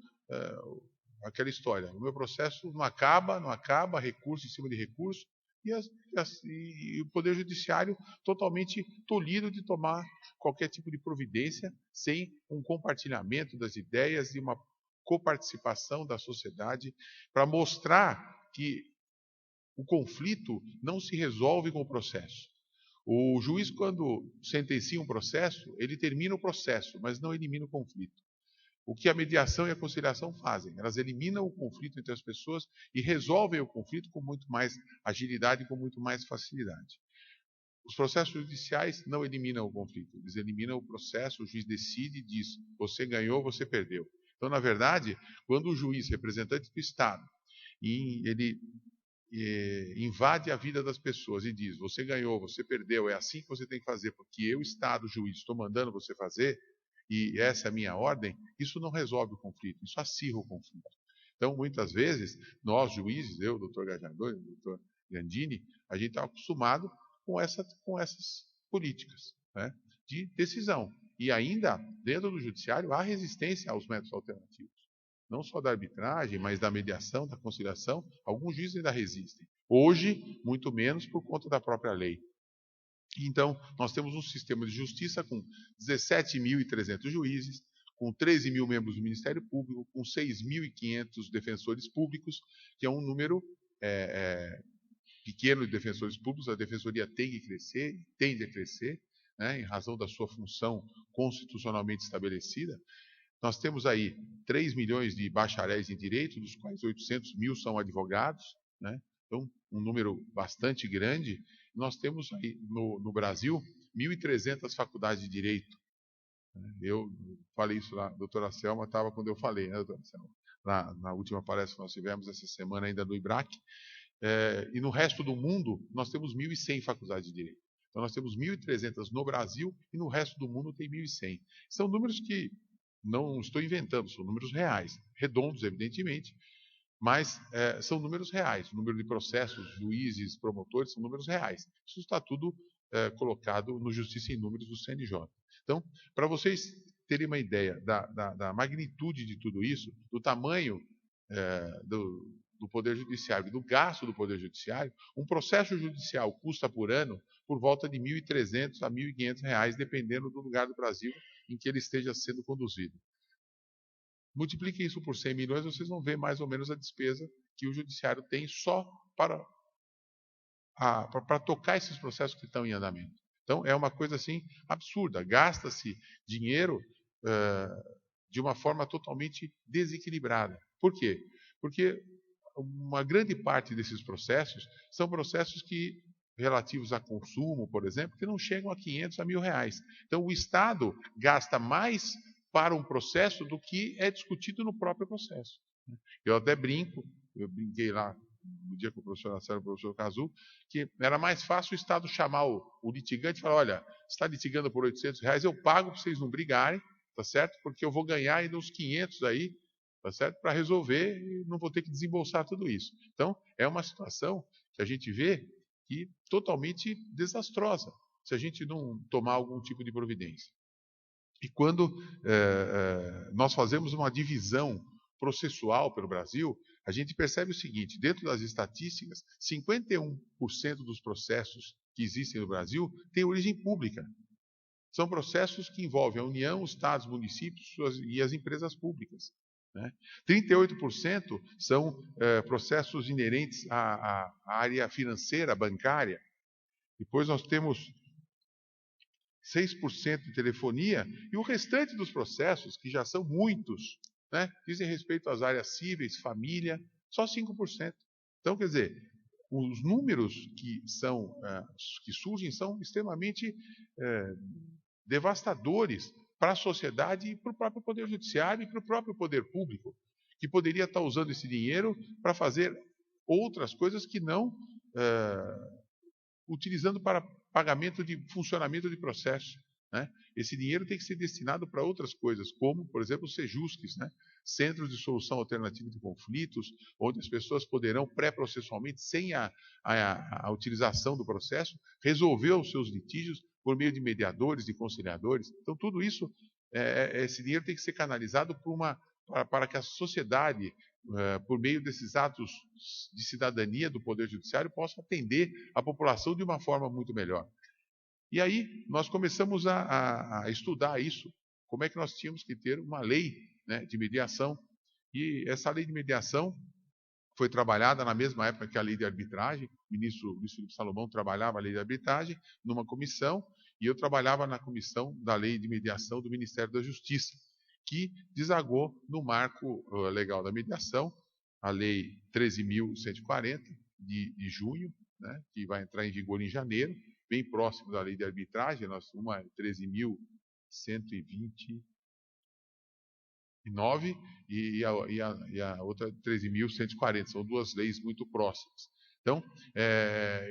Speaker 3: aquela história, o meu processo não acaba, recurso em cima de recurso, e o Poder Judiciário totalmente tolhido de tomar qualquer tipo de providência sem um compartilhamento das ideias e uma coparticipação da sociedade para mostrar que o conflito não se resolve com o processo. O juiz, quando sentencia um processo, ele termina o processo, mas não elimina o conflito. O que a mediação e a conciliação fazem? Elas eliminam o conflito entre as pessoas e resolvem o conflito com muito mais agilidade e com muito mais facilidade. Os processos judiciais não eliminam o conflito, eles eliminam o processo, o juiz decide e diz: você ganhou, você perdeu. Então, na verdade, quando o juiz, representante do Estado, ele invade a vida das pessoas e diz: você ganhou, você perdeu, é assim que você tem que fazer, porque eu, Estado, juiz, estou mandando você fazer, e essa é a minha ordem, isso não resolve o conflito, isso acirra o conflito. Então, muitas vezes, nós juízes, eu, doutor Gajardoni, doutor Gandini, a gente está acostumado com essas políticas, né, de decisão. E ainda, dentro do judiciário, há resistência aos métodos alternativos. Não só da arbitragem, mas da mediação, da conciliação, alguns juízes ainda resistem. Hoje, muito menos por conta da própria lei. Então, nós temos um sistema de justiça com 17.300 juízes, com 13 mil membros do Ministério Público, com 6.500 defensores públicos, que é um número pequeno de defensores públicos. A defensoria tem que crescer, tende a crescer, né, em razão da sua função constitucionalmente estabelecida. Nós temos aí 3 milhões de bacharéis em direito, dos quais 800 mil são advogados, né? Então, um número bastante grande. Nós temos aí no Brasil 1.300 faculdades de direito. Eu falei isso lá, a doutora Selma estava quando eu falei, né, doutora Selma? Na última palestra que nós tivemos essa semana ainda no IBRAC. E no resto do mundo, nós temos 1.100 faculdades de Direito. Então, nós temos 1.300 no Brasil e no resto do mundo tem 1.100. São números que não estou inventando, são números reais, redondos, evidentemente, mas são números reais. O número de processos, juízes, promotores, são números reais. Isso está tudo colocado no Justiça em Números do CNJ. Então, para vocês terem uma ideia da magnitude de tudo isso, do tamanho do Poder Judiciário, do gasto do Poder Judiciário, um processo judicial custa por ano por volta de R$ 1.300 a R$ 1.500, dependendo do lugar do Brasil em que ele esteja sendo conduzido. Multiplique isso por 100 milhões, vocês vão ver mais ou menos a despesa que o Judiciário tem só para tocar esses processos que estão em andamento. Então, é uma coisa assim absurda. Gasta-se dinheiro de uma forma totalmente desequilibrada. Por quê? Porque uma grande parte desses processos são processos relativos a consumo, por exemplo, que não chegam a 500 a R$ 1.000. Então, o Estado gasta mais para um processo do que é discutido no próprio processo. Eu até brinquei lá no dia com o professor Marcelo e o professor Cazu, que era mais fácil o Estado chamar o litigante e falar, olha, você está litigando por R$ 800, eu pago para vocês não brigarem, tá certo? Porque eu vou ganhar ainda uns 500 aí, tá certo? Para resolver e não vou ter que desembolsar tudo isso. Então, é uma situação que a gente vê que totalmente desastrosa, se a gente não tomar algum tipo de providência. E quando nós fazemos uma divisão processual pelo Brasil, a gente percebe o seguinte, dentro das estatísticas, 51% dos processos que existem no Brasil têm origem pública. São processos que envolvem a União, os estados, municípios e as empresas públicas. 38% são processos inerentes à área financeira, bancária. Depois nós temos 6% de telefonia, e o restante dos processos, que já são muitos, dizem respeito às áreas cíveis, família, só 5%. Então, quer dizer, os números que surgem são extremamente devastadores para a sociedade e para o próprio Poder Judiciário e para o próprio Poder Público, que poderia estar usando esse dinheiro para fazer outras coisas que não utilizando para pagamento de funcionamento de processo. Esse dinheiro tem que ser destinado para outras coisas, como, por exemplo, os Sejusques, Centros de Solução Alternativa de Conflitos, onde as pessoas poderão pré-processualmente, sem a utilização do processo, resolver os seus litígios por meio de mediadores, de conciliadores. Então, tudo isso, esse dinheiro tem que ser canalizado para que a sociedade, por meio desses atos de cidadania do Poder Judiciário, possa atender a população de uma forma muito melhor. E aí nós começamos a estudar isso, como é que nós tínhamos que ter uma lei de mediação. E essa lei de mediação foi trabalhada na mesma época que a lei de arbitragem. O ministro Luiz Felipe Salomão trabalhava a lei de arbitragem numa comissão, e eu trabalhava na comissão da lei de mediação do Ministério da Justiça, que desagou no marco legal da mediação, a lei 13.140 de junho, que vai entrar em vigor em janeiro, bem próximo da lei de arbitragem. Uma é 13.129 e a outra 13.140. São duas leis muito próximas. Então,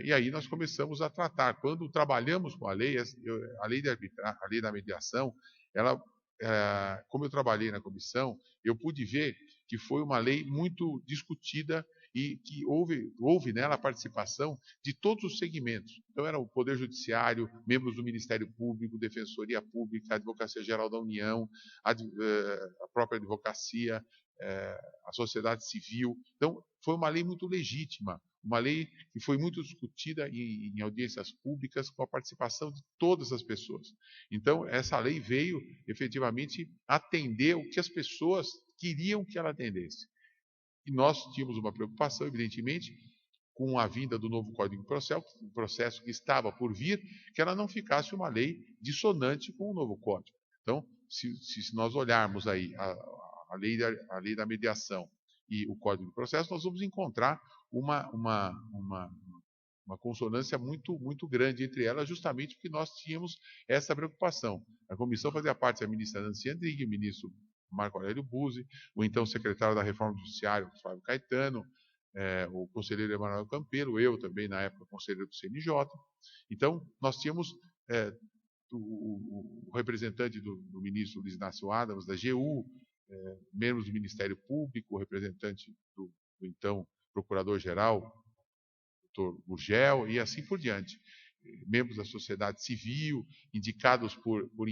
Speaker 3: e aí nós começamos a tratar. Quando trabalhamos com a lei de arbitragem, a lei da mediação, como eu trabalhei na comissão, eu pude ver que foi uma lei muito discutida e que houve nela a participação de todos os segmentos. Então, era o Poder Judiciário, membros do Ministério Público, Defensoria Pública, a Advocacia Geral da União, a própria advocacia, a sociedade civil. Então, foi uma lei muito legítima, uma lei que foi muito discutida em audiências públicas, com a participação de todas as pessoas. Então, essa lei veio, efetivamente, atender o que as pessoas queriam que ela atendesse. E nós tínhamos uma preocupação, evidentemente, com a vinda do novo Código de Processo, um processo que estava por vir, que ela não ficasse uma lei dissonante com o novo Código. Então, se nós olharmos aí a lei da mediação e o Código de Processo, nós vamos encontrar uma uma consonância muito grande entre elas, justamente porque nós tínhamos essa preocupação. A comissão fazia parte da ministra Nancy Andrighi, o ministro Marco Aurélio Buzzi, o então secretário da Reforma do Judiciário, Flávio Caetano, o conselheiro Emanuel Campelo, eu também, na época, conselheiro do CNJ. Então, nós tínhamos o representante do ministro Luiz Inácio Adams, da AGU, membros do Ministério Público, o representante do então procurador-geral, Dr. Gurgel, e assim por diante. Membros da sociedade civil, indicados por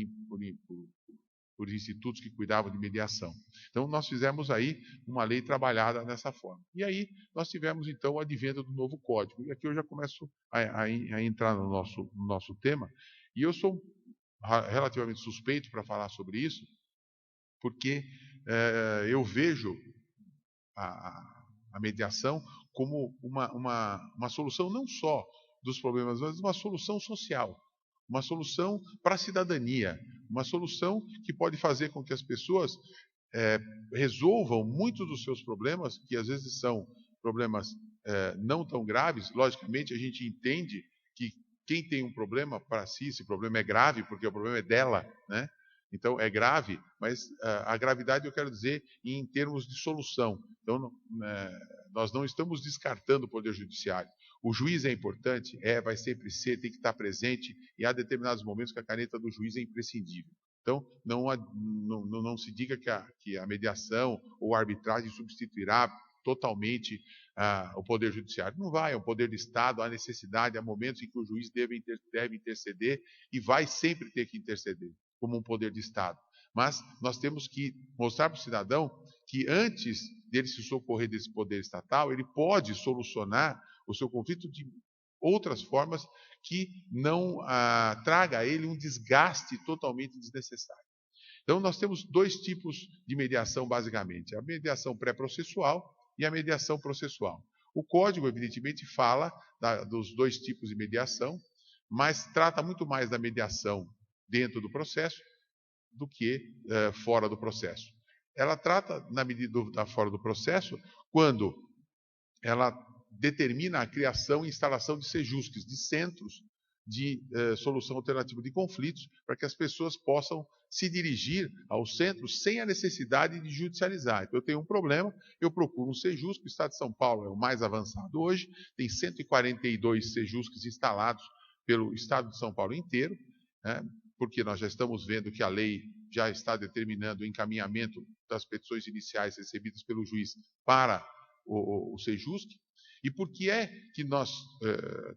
Speaker 3: institutos que cuidavam de mediação. Então, nós fizemos aí uma lei trabalhada dessa forma. E aí, nós tivemos, então, o advento do novo Código. E aqui eu já começo a entrar no nosso tema. E eu sou relativamente suspeito para falar sobre isso, porque eu vejo a mediação como uma solução não só dos problemas, mas uma solução social, uma solução para a cidadania, uma solução que pode fazer com que as pessoas resolvam muitos dos seus problemas, que às vezes são problemas não tão graves. Logicamente, a gente entende que quem tem um problema para si, esse problema é grave, porque o problema é dela, né? Então, é grave, mas a gravidade eu quero dizer em termos de solução. Então, nós não estamos descartando o Poder Judiciário. O juiz é importante? Vai sempre ser, tem que estar presente, e há determinados momentos que a caneta do juiz é imprescindível. Então, não se diga que a mediação ou a arbitragem substituirá totalmente o Poder Judiciário. Não vai, é um poder do Estado, há necessidade, há momentos em que o juiz deve interceder e vai sempre ter que interceder, como um poder de Estado. Mas nós temos que mostrar para o cidadão que antes dele se socorrer desse poder estatal, ele pode solucionar o seu conflito de outras formas que não traga a ele um desgaste totalmente desnecessário. Então, nós temos dois tipos de mediação, basicamente: a mediação pré-processual e a mediação processual. O Código, evidentemente, fala dos dois tipos de mediação, mas trata muito mais da mediação dentro do processo do que fora do processo. Ela trata, na medida da fora do processo, quando ela determina a criação e instalação de sejusques, de centros de solução alternativa de conflitos, para que as pessoas possam se dirigir aos centros sem a necessidade de judicializar. Então, eu tenho um problema, eu procuro um sejusque. O Estado de São Paulo é o mais avançado hoje, tem 142 sejusques instalados pelo Estado de São Paulo inteiro, né, porque nós já estamos vendo que a lei já está determinando o encaminhamento das petições iniciais recebidas pelo juiz para o sejusque. E por que é que nós,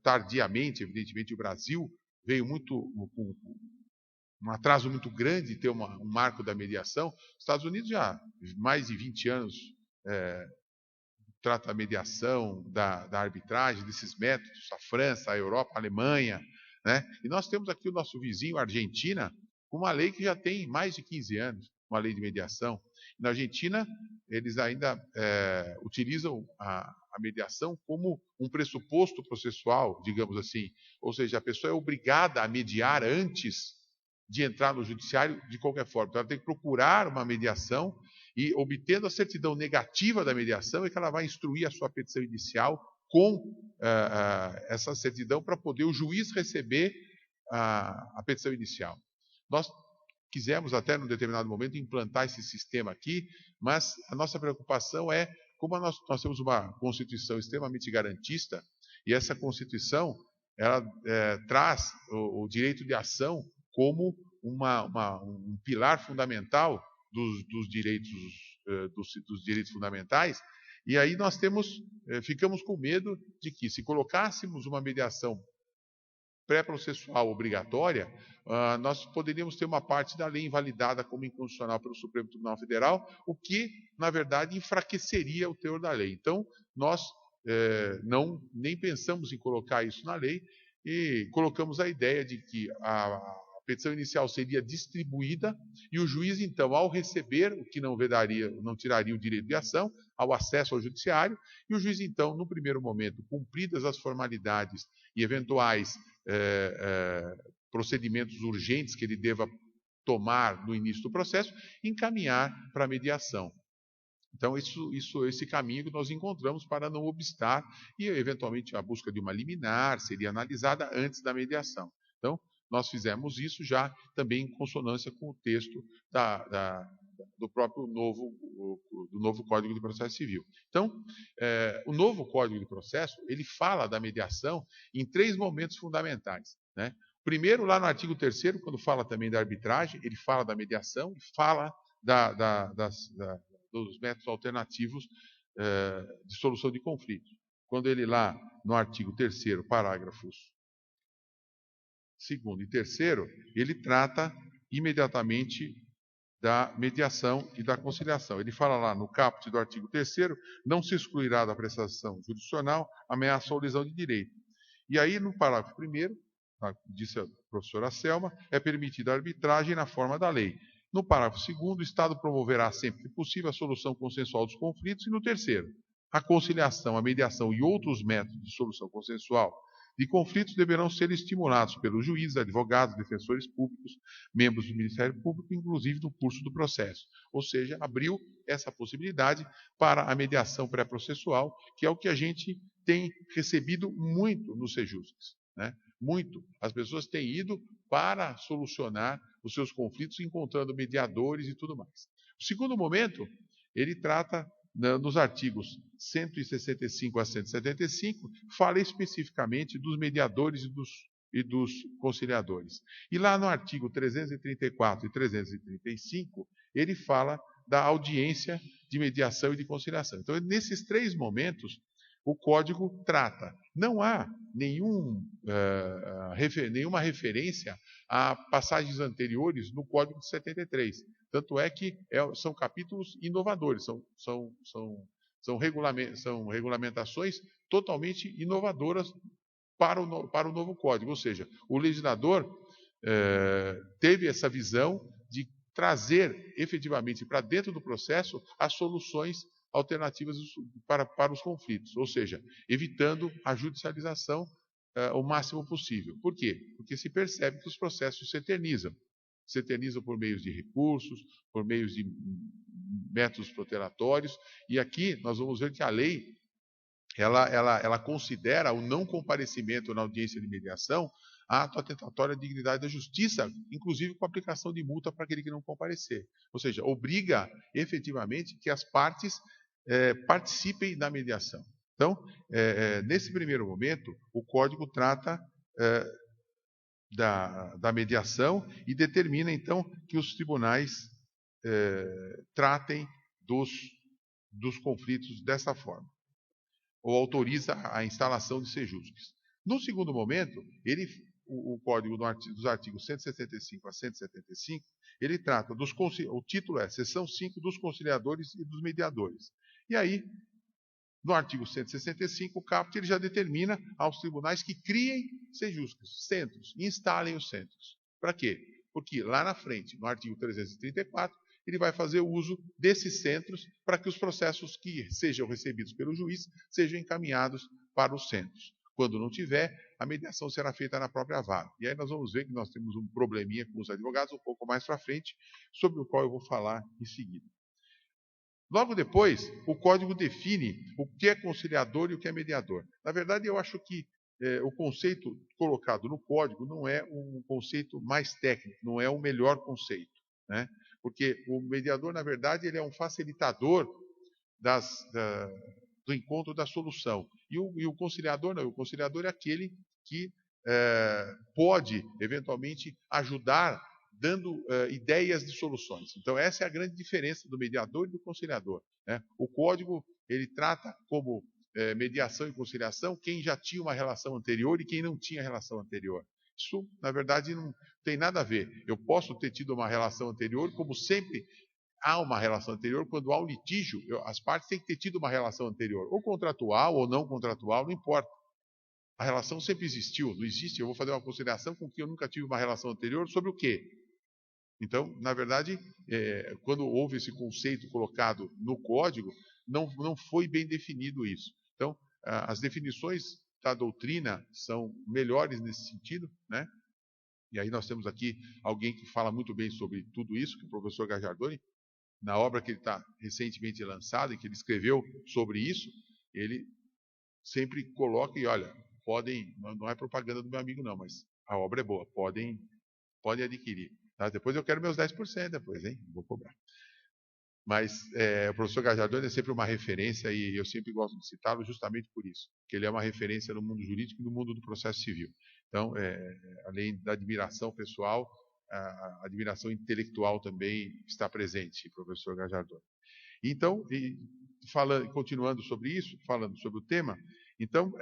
Speaker 3: tardiamente, evidentemente, o Brasil veio com um atraso muito grande de ter um marco da mediação? Os Estados Unidos já há mais de 20 anos trata a mediação, da arbitragem, desses métodos, a França, a Europa, a Alemanha, né? E nós temos aqui o nosso vizinho, a Argentina, com uma lei que já tem mais de 15 anos, uma lei de mediação. Na Argentina, eles ainda utilizam a mediação como um pressuposto processual, digamos assim. Ou seja, a pessoa é obrigada a mediar antes de entrar no judiciário de qualquer forma. Então, ela tem que procurar uma mediação e, obtendo a certidão negativa da mediação, é que ela vai instruir a sua petição inicial com essa certidão para poder o juiz receber a petição inicial. Nós quisemos até, num determinado momento, implantar esse sistema aqui, mas a nossa preocupação é, como nós temos uma Constituição extremamente garantista, e essa Constituição ela traz o direito de ação como um pilar fundamental dos direitos fundamentais. E aí nós ficamos com medo de que, se colocássemos uma mediação pré-processual obrigatória, nós poderíamos ter uma parte da lei invalidada como inconstitucional pelo Supremo Tribunal Federal, o que, na verdade, enfraqueceria o teor da lei. Então, nós nem pensamos em colocar isso na lei e colocamos a ideia de que a petição inicial seria distribuída e o juiz, então, ao receber, o que não tiraria o direito de ação, ao acesso ao judiciário, e o juiz, então, no primeiro momento, cumpridas as formalidades e eventuais procedimentos urgentes que ele deva tomar no início do processo, encaminhar para a mediação. Então, esse caminho que nós encontramos para não obstar e, eventualmente, a busca de uma liminar seria analisada antes da mediação. Então, nós fizemos isso já também em consonância com o texto do próprio do novo Código de Processo Civil. Então, o novo Código de Processo, ele fala da mediação em 3 momentos fundamentais, né? Primeiro, lá no artigo 3º, quando fala também da arbitragem, ele fala da mediação e fala dos métodos alternativos de solução de conflitos. Quando ele lá, no artigo 3º, parágrafos 2º e 3º, ele trata imediatamente da mediação e da conciliação. Ele fala lá no caput do artigo 3º, não se excluirá da prestação jurisdicional ameaça ou lesão de direito. E aí, no parágrafo 1º, disse a professora Selma, é permitida a arbitragem na forma da lei. No parágrafo 2º, o Estado promoverá sempre que possível a solução consensual dos conflitos. E no 3º, a conciliação, a mediação e outros métodos de solução consensual de conflitos deverão ser estimulados pelos juízes, advogados, defensores públicos, membros do Ministério Público, inclusive no curso do processo. Ou seja, abriu essa possibilidade para a mediação pré-processual, que é o que a gente tem recebido muito no Sejusc, né? Muito. As pessoas têm ido para solucionar os seus conflitos, encontrando mediadores e tudo mais. O segundo momento, ele trata, nos artigos 165 a 175, fala especificamente dos mediadores e dos conciliadores. E lá no artigo 334 e 335, ele fala da audiência de mediação e de conciliação. Então, nesses 3 momentos, o Código trata. Não há nenhuma referência a passagens anteriores no Código de 73. Tanto é que são capítulos inovadores, são regulamentações totalmente inovadoras para o novo Código. Ou seja, o legislador teve essa visão de trazer efetivamente para dentro do processo as soluções alternativas para os conflitos, ou seja, evitando a judicialização o máximo possível. Por quê? Porque se percebe que os processos se eternizam. Se eternizam por meios de recursos, por meios de métodos protelatórios, e aqui nós vamos ver que a lei ela considera o não comparecimento na audiência de mediação ato atentatório à dignidade da justiça, inclusive com aplicação de multa para aquele que não comparecer. Ou seja, obriga efetivamente que as partes participem da mediação. Então, nesse primeiro momento, o Código trata da mediação e determina, então, que os tribunais tratem dos conflitos dessa forma, ou autoriza a instalação de sejusques. No segundo momento, o Código dos artigos 165 a 175, ele trata o título é Seção 5 dos conciliadores e dos mediadores. E aí, no artigo 165, o caput ele já determina aos tribunais que criem sejusques, centros, e instalem os centros. Para quê? Porque lá na frente, no artigo 334, ele vai fazer uso desses centros para que os processos que sejam recebidos pelo juiz sejam encaminhados para os centros. Quando não tiver, a mediação será feita na própria vara. E aí nós vamos ver que nós temos um probleminha com os advogados um pouco mais para frente, sobre o qual eu vou falar em seguida. Logo depois, o Código define o que é conciliador e o que é mediador. Na verdade, eu acho que o conceito colocado no Código não é um conceito mais técnico, não é o melhor conceito, né? Porque o mediador, na verdade, ele é um facilitador do encontro da solução. E o conciliador não, o conciliador é aquele que pode, eventualmente, ajudar dando ideias de soluções. Então, essa é a grande diferença do mediador e do conciliador, né? O Código, ele trata como mediação e conciliação quem já tinha uma relação anterior e quem não tinha relação anterior. Isso, na verdade, não tem nada a ver. Eu posso ter tido uma relação anterior, como sempre há uma relação anterior, quando há um litígio, as partes têm que ter tido uma relação anterior, ou contratual ou não contratual, não importa. A relação sempre existiu, não existe, eu vou fazer uma conciliação com quem eu nunca tive uma relação anterior, sobre o quê? Então, na verdade, quando houve esse conceito colocado no Código, não foi bem definido isso. Então, as definições da doutrina são melhores nesse sentido, né? E aí nós temos aqui alguém que fala muito bem sobre tudo isso, que é o professor Gajardoni. na obra que ele está recentemente lançado, e que ele escreveu sobre isso, ele sempre coloca e olha, podem, não é propaganda do meu amigo não, mas a obra é boa, podem adquirir. Tá? Depois eu quero meus 10% depois, hein? Vou cobrar. Mas o professor Gajardoni é sempre uma referência e eu sempre gosto de citá-lo justamente por isso, que ele é uma referência no mundo jurídico e no mundo do processo civil. Então, além da admiração pessoal, a admiração intelectual também está presente, professor Gajardoni. Então, continuando sobre isso, falando sobre o tema, então,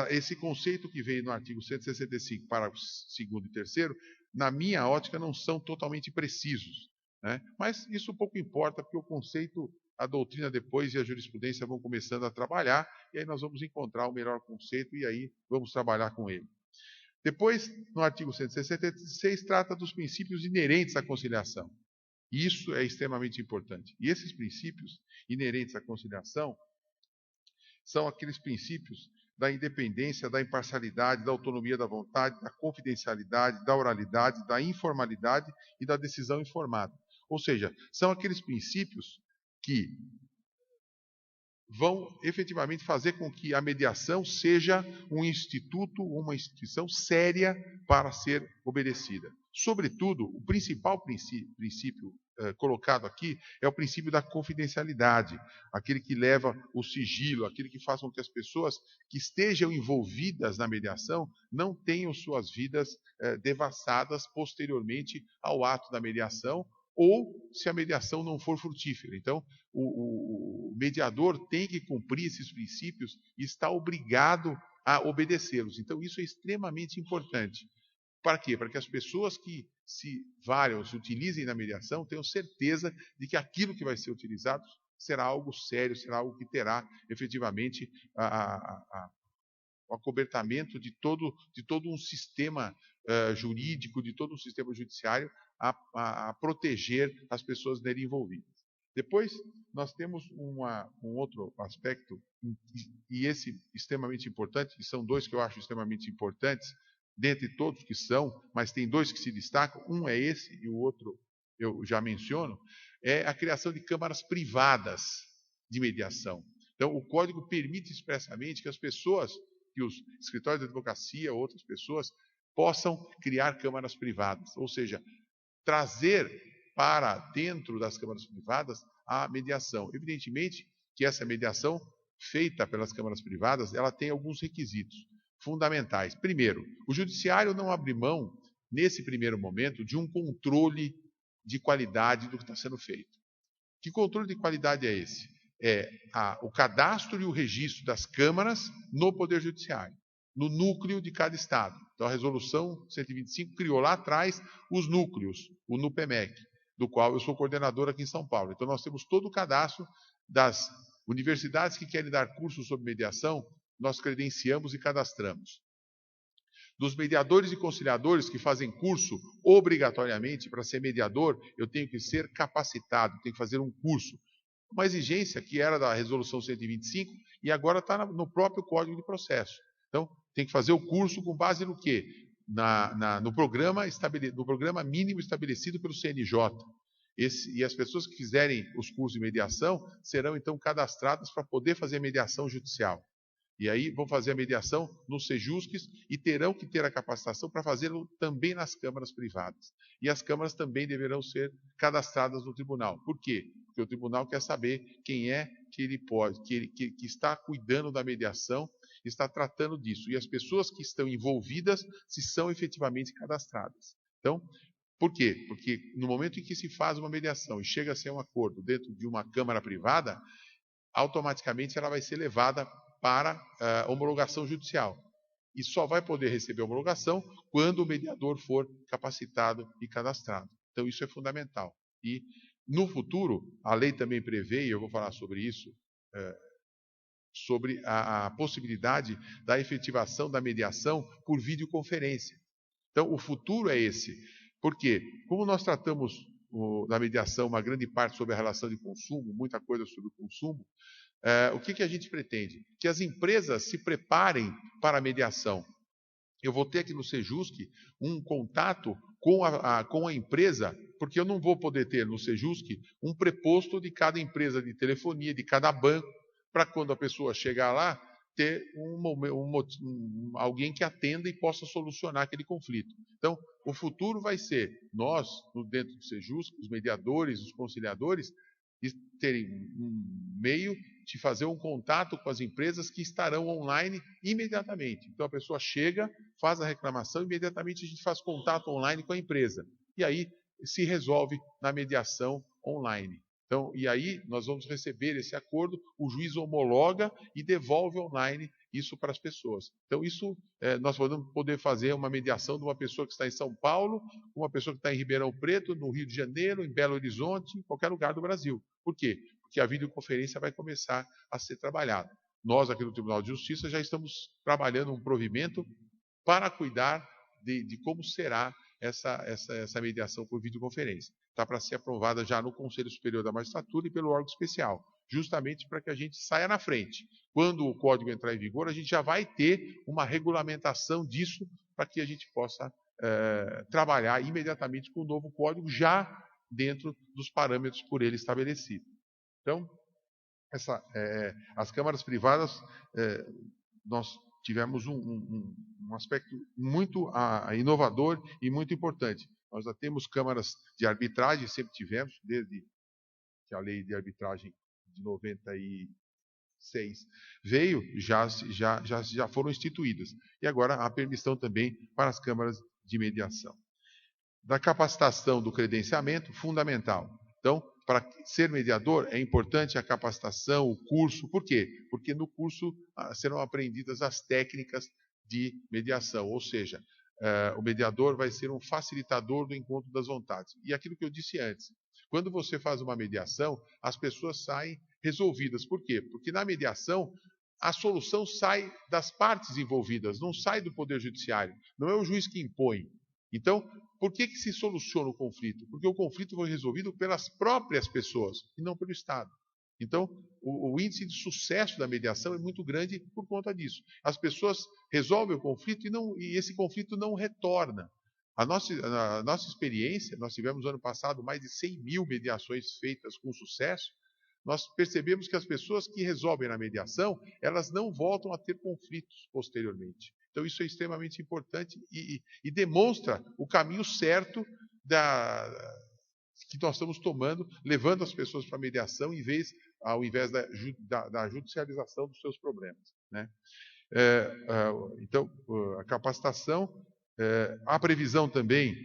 Speaker 3: esse conceito que veio no artigo 165, parágrafos 2º e 3º, na minha ótica, não são totalmente precisos. Né? Mas isso pouco importa, porque o conceito, a doutrina depois e a jurisprudência vão começando a trabalhar, e aí nós vamos encontrar o melhor conceito, e aí vamos trabalhar com ele. Depois, no artigo 166, trata dos princípios inerentes à conciliação. Isso é extremamente importante. E esses princípios inerentes à conciliação são aqueles princípios da independência, da imparcialidade, da autonomia da vontade, da confidencialidade, da oralidade, da informalidade e da decisão informada. Ou seja, são aqueles princípios que vão efetivamente fazer com que a mediação seja um instituto, uma instituição séria para ser obedecida. Sobretudo, o principal princípio colocado aqui é o princípio da confidencialidade, aquele que leva o sigilo, aquele que faz com que as pessoas que estejam envolvidas na mediação não tenham suas vidas devassadas posteriormente ao ato da mediação, ou se a mediação não for frutífera. Então, o mediador tem que cumprir esses princípios e está obrigado a obedecê-los. Então, isso é extremamente importante. Para quê? Para que as pessoas que se valham, se utilizem na mediação, tenham certeza de que aquilo que vai ser utilizado será algo sério, será algo que terá efetivamente o acobertamento de todo um sistema jurídico, de todo um sistema judiciário a proteger as pessoas nele envolvidas. Depois, nós temos um outro aspecto, e esse extremamente importante, que são dois que eu acho extremamente importantes, dentre todos que são, mas tem dois que se destacam, um é esse e o outro eu já menciono, é a criação de câmaras privadas de mediação. Então, o Código permite expressamente que as pessoas, que os escritórios de advocacia, outras pessoas, possam criar câmaras privadas, ou seja, trazer para dentro das câmaras privadas a mediação. Evidentemente que essa mediação feita pelas câmaras privadas, ela tem alguns requisitos fundamentais. Primeiro, o judiciário não abre mão, nesse primeiro momento, de um controle de qualidade do que está sendo feito. Que controle de qualidade é esse? É o cadastro e o registro das câmaras no Poder Judiciário, no núcleo de cada Estado. Então, a Resolução 125 criou lá atrás os núcleos, o NUPEMEC, do qual eu sou coordenador aqui em São Paulo. Então, nós temos todo o cadastro das universidades que querem dar cursos sobre mediação, nós credenciamos e cadastramos. Dos mediadores e conciliadores que fazem curso, obrigatoriamente, para ser mediador, eu tenho que ser capacitado, tenho que fazer um curso. Uma exigência que era da Resolução 125 e agora está no próprio Código de Processo. Então, tem que fazer o curso com base no quê? No programa mínimo estabelecido pelo CNJ. E as pessoas que fizerem os cursos de mediação serão, então, cadastradas para poder fazer mediação judicial. E aí vão fazer a mediação nos Sejusques e terão que ter a capacitação para fazê-lo também nas câmaras privadas. E as câmaras também deverão ser cadastradas no tribunal. Por quê? Porque o tribunal quer saber quem é que ele pode, que está cuidando da mediação, está tratando disso. E as pessoas que estão envolvidas se são efetivamente cadastradas. Então, por quê? Porque no momento em que se faz uma mediação e chega a ser um acordo dentro de uma câmara privada, automaticamente ela vai ser levada para homologação judicial. E só vai poder receber homologação quando o mediador for capacitado e cadastrado. Então, isso é fundamental. E, no futuro, a lei também prevê, e eu vou falar sobre isso, sobre a possibilidade da efetivação da mediação por videoconferência. Então, o futuro é esse. Por quê? Como nós tratamos na mediação uma grande parte sobre a relação de consumo, muita coisa sobre o consumo, o que a gente pretende? Que as empresas se preparem para a mediação. Eu vou ter aqui no Sejusc um contato com a empresa porque eu não vou poder ter no Sejusc um preposto de cada empresa de telefonia, de cada banco, para quando a pessoa chegar lá, ter alguém que atenda e possa solucionar aquele conflito. Então, o futuro vai ser nós, dentro do Sejusc, os mediadores, os conciliadores, terem um meio de fazer um contato com as empresas que estarão online imediatamente. Então, a pessoa chega, faz a reclamação, imediatamente a gente faz contato online com a empresa. E aí se resolve na mediação online. Então, e aí nós vamos receber esse acordo, o juiz homologa e devolve online isso para as pessoas. Então, isso nós vamos poder fazer uma mediação de uma pessoa que está em São Paulo, uma pessoa que está em Ribeirão Preto, no Rio de Janeiro, em Belo Horizonte, em qualquer lugar do Brasil. Por quê? Porque a videoconferência vai começar a ser trabalhada. Nós, aqui no Tribunal de Justiça, já estamos trabalhando um provimento para cuidar de como será essa mediação por videoconferência. Está para ser aprovada já no Conselho Superior da Magistratura e pelo órgão especial, justamente para que a gente saia na frente. Quando o código entrar em vigor, a gente já vai ter uma regulamentação disso para que a gente possa trabalhar imediatamente com o novo código já dentro dos parâmetros por ele estabelecidos. Então, as câmaras privadas, nós tivemos um aspecto muito inovador e muito importante. Nós já temos câmaras de arbitragem, sempre tivemos, desde que a lei de arbitragem de 96 veio, já foram instituídas. E agora a permissão também para as câmaras de mediação. Da capacitação do credenciamento, fundamental. Então, para ser mediador, é importante a capacitação, o curso. Por quê? Porque no curso serão aprendidas as técnicas de mediação, ou seja, o mediador vai ser um facilitador do encontro das vontades. E aquilo que eu disse antes, quando você faz uma mediação, as pessoas saem resolvidas. Por quê? Porque na mediação, a solução sai das partes envolvidas, não sai do Poder Judiciário. Não é o juiz que impõe. Então, por que se soluciona o conflito? Porque o conflito foi resolvido pelas próprias pessoas e não pelo Estado. Então, o índice de sucesso da mediação é muito grande por conta disso. As pessoas resolvem o conflito e esse conflito não retorna. A nossa experiência, nós tivemos no ano passado mais de 100 mil mediações feitas com sucesso. Nós percebemos que as pessoas que resolvem na mediação, elas não voltam a ter conflitos posteriormente. Então, isso é extremamente importante e demonstra o caminho certo que nós estamos tomando, levando as pessoas para a mediação ao invés da judicialização dos seus problemas. Né? Então, a capacitação, a previsão também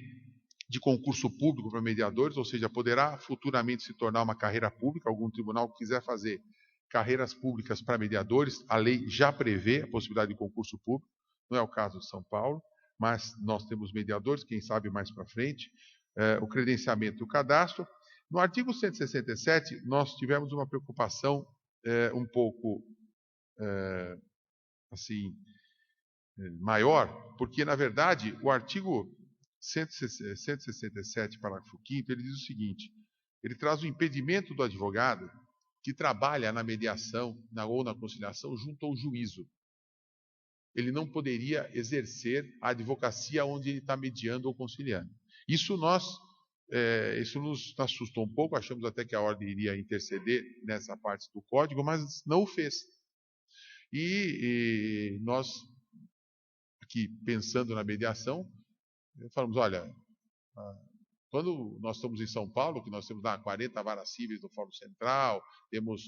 Speaker 3: de concurso público para mediadores, ou seja, poderá futuramente se tornar uma carreira pública, algum tribunal que quiser fazer carreiras públicas para mediadores, a lei já prevê a possibilidade de concurso público, não é o caso de São Paulo, mas nós temos mediadores, quem sabe mais para frente, o credenciamento e o cadastro. No artigo 167, nós tivemos uma preocupação um pouco maior, porque, na verdade, o artigo 167, parágrafo 5º, ele diz o seguinte, ele traz o impedimento do advogado que trabalha na mediação ou na conciliação junto ao juízo. Ele não poderia exercer a advocacia onde ele está mediando ou conciliando. Isso nos assustou um pouco, achamos até que a ordem iria interceder nessa parte do código, mas não o fez. E nós, aqui pensando na mediação, falamos, olha, quando nós estamos em São Paulo, que nós temos 40 varas cíveis no Fórum Central, temos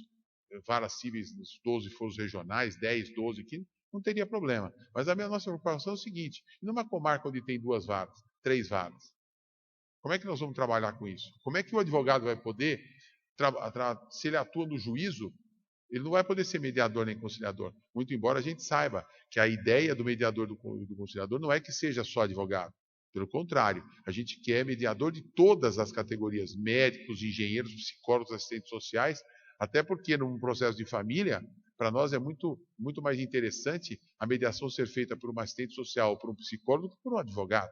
Speaker 3: varas cíveis nos 12 fóruns regionais, 10, 12, 15, não teria problema. Mas a nossa preocupação é o seguinte, numa comarca onde tem 2 varas, 3 varas, como é que nós vamos trabalhar com isso? Como é que o advogado vai poder, se ele atua no juízo, ele não vai poder ser mediador nem conciliador. Muito embora a gente saiba que a ideia do mediador do conciliador não é que seja só advogado. Pelo contrário, a gente quer mediador de todas as categorias, médicos, engenheiros, psicólogos, assistentes sociais, até porque num processo de família, para nós é muito mais interessante a mediação ser feita por um assistente social ou por um psicólogo do que por um advogado.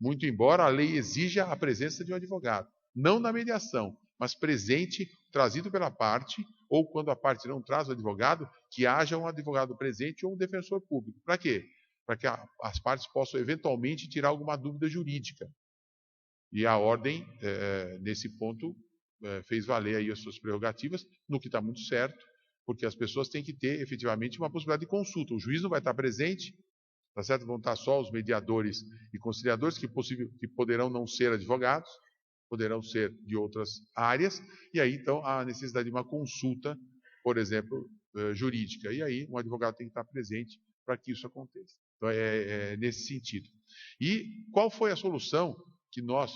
Speaker 3: Muito embora a lei exija a presença de um advogado. Não na mediação, mas presente, trazido pela parte, ou quando a parte não traz o advogado, que haja um advogado presente ou um defensor público. Para quê? Para que as partes possam eventualmente tirar alguma dúvida jurídica. E a ordem, nesse ponto, fez valer aí as suas prerrogativas, no que está muito certo, porque as pessoas têm que ter efetivamente uma possibilidade de consulta. O juiz não vai estar presente, tá certo? Vão estar só os mediadores e conciliadores, que poderão não ser advogados, poderão ser de outras áreas, e aí então há a necessidade de uma consulta, por exemplo, jurídica. E aí um advogado tem que estar presente para que isso aconteça. Então é nesse sentido. E qual foi a solução que nós,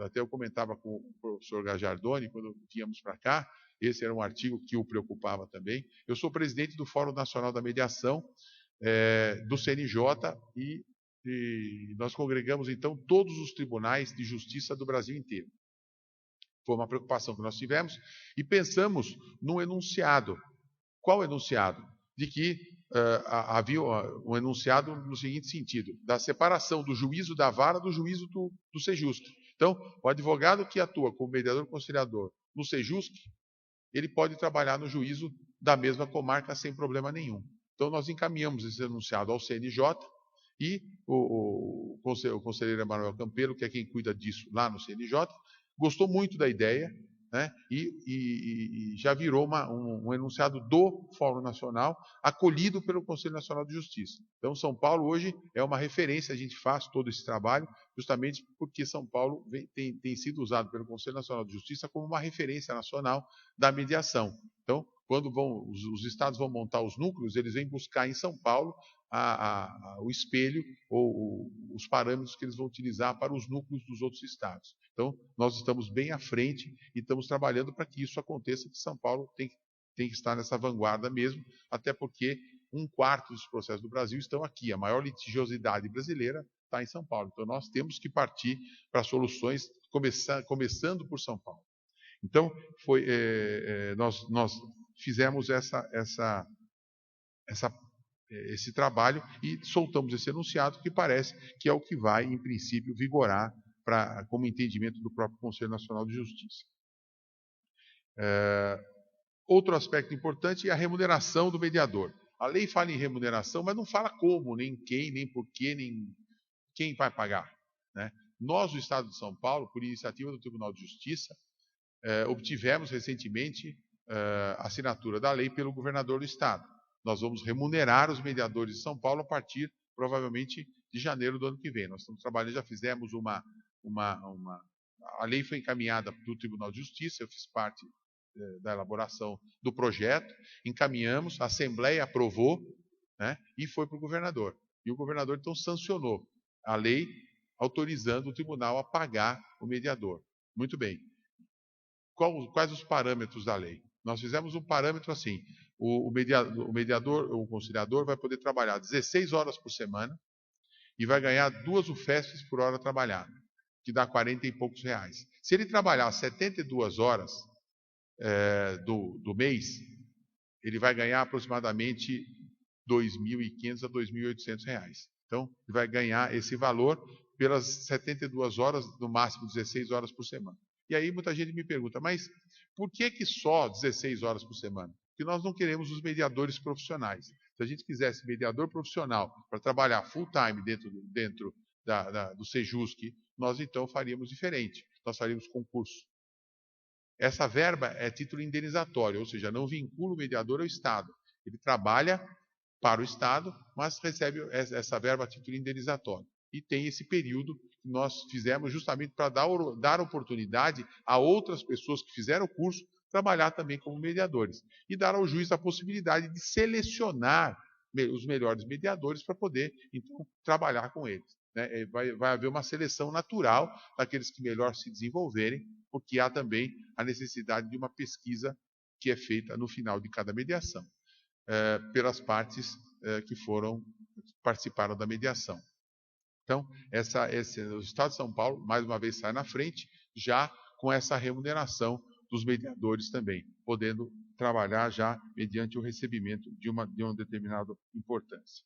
Speaker 3: até eu comentava com o professor Gajardoni, quando viemos para cá, esse era um artigo que o preocupava também. Eu sou presidente do Fórum Nacional da Mediação, do CNJ, e nós congregamos, então, todos os tribunais de justiça do Brasil inteiro. Foi uma preocupação que nós tivemos e pensamos num enunciado. Qual enunciado? De que havia um enunciado no seguinte sentido: da separação do juízo da vara do juízo do Sejusc. Então, o advogado que atua como mediador conciliador no Sejusc, ele pode trabalhar no juízo da mesma comarca sem problema nenhum. Então, nós encaminhamos esse enunciado ao CNJ e o conselheiro Emanuel Campelo, que é quem cuida disso lá no CNJ, gostou muito da ideia, né, e já virou um enunciado do Fórum Nacional, acolhido pelo Conselho Nacional de Justiça. Então, São Paulo hoje é uma referência, a gente faz todo esse trabalho, justamente porque São Paulo tem sido usado pelo Conselho Nacional de Justiça como uma referência nacional da mediação. Então, quando os estados vão montar os núcleos, eles vêm buscar em São Paulo o espelho ou os parâmetros que eles vão utilizar para os núcleos dos outros estados. Então, nós estamos bem à frente e estamos trabalhando para que isso aconteça, que São Paulo tem que estar nessa vanguarda mesmo, até porque 1/4 dos processos do Brasil estão aqui. A maior litigiosidade brasileira está em São Paulo. Então, nós temos que partir para soluções começando por São Paulo. Então, nós fizemos esse trabalho e soltamos esse enunciado, que parece que é o que vai, em princípio, vigorar como entendimento do próprio Conselho Nacional de Justiça. Outro aspecto importante é a remuneração do mediador. A lei fala em remuneração, mas não fala como, nem quem, nem porquê, nem quem vai pagar, né? Nós, do Estado de São Paulo, por iniciativa do Tribunal de Justiça, obtivemos recentemente a assinatura da lei pelo governador do Estado. Nós vamos remunerar os mediadores de São Paulo a partir, provavelmente, de janeiro do ano que vem. Nós estamos trabalhando, já fizemos a lei foi encaminhada para o Tribunal de Justiça, eu fiz parte da elaboração do projeto, encaminhamos, a Assembleia aprovou, né, e foi para o governador. E o governador, então, sancionou a lei autorizando o tribunal a pagar o mediador. Muito bem. Quais os parâmetros da lei? Nós fizemos um parâmetro assim: o mediador, o conciliador, vai poder trabalhar 16 horas por semana e vai ganhar 2 UFESPs por hora trabalhada, que dá 40 e poucos reais. Se ele trabalhar 72 horas do mês, ele vai ganhar aproximadamente 2.500 a 2.800 reais. Então, ele vai ganhar esse valor pelas 72 horas, no máximo 16 horas por semana. E aí muita gente me pergunta, mas por que só 16 horas por semana? Porque nós não queremos os mediadores profissionais. Se a gente quisesse mediador profissional para trabalhar full time dentro do Sejusc, nós então faríamos diferente. Nós faríamos concurso. Essa verba é título indenizatório, ou seja, não vincula o mediador ao Estado. Ele trabalha para o Estado, mas recebe essa verba a título indenizatório. E tem esse período que nós fizemos justamente para dar oportunidade a outras pessoas que fizeram o curso trabalhar também como mediadores. E dar ao juiz a possibilidade de selecionar os melhores mediadores para poder, então, trabalhar com eles, né? Vai haver uma seleção natural daqueles que melhor se desenvolverem, porque há também a necessidade de uma pesquisa que é feita no final de cada mediação, pelas partes que participaram da mediação. Então, o Estado de São Paulo, mais uma vez, sai na frente, já com essa remuneração dos mediadores também, podendo trabalhar já mediante o recebimento de uma determinada importância.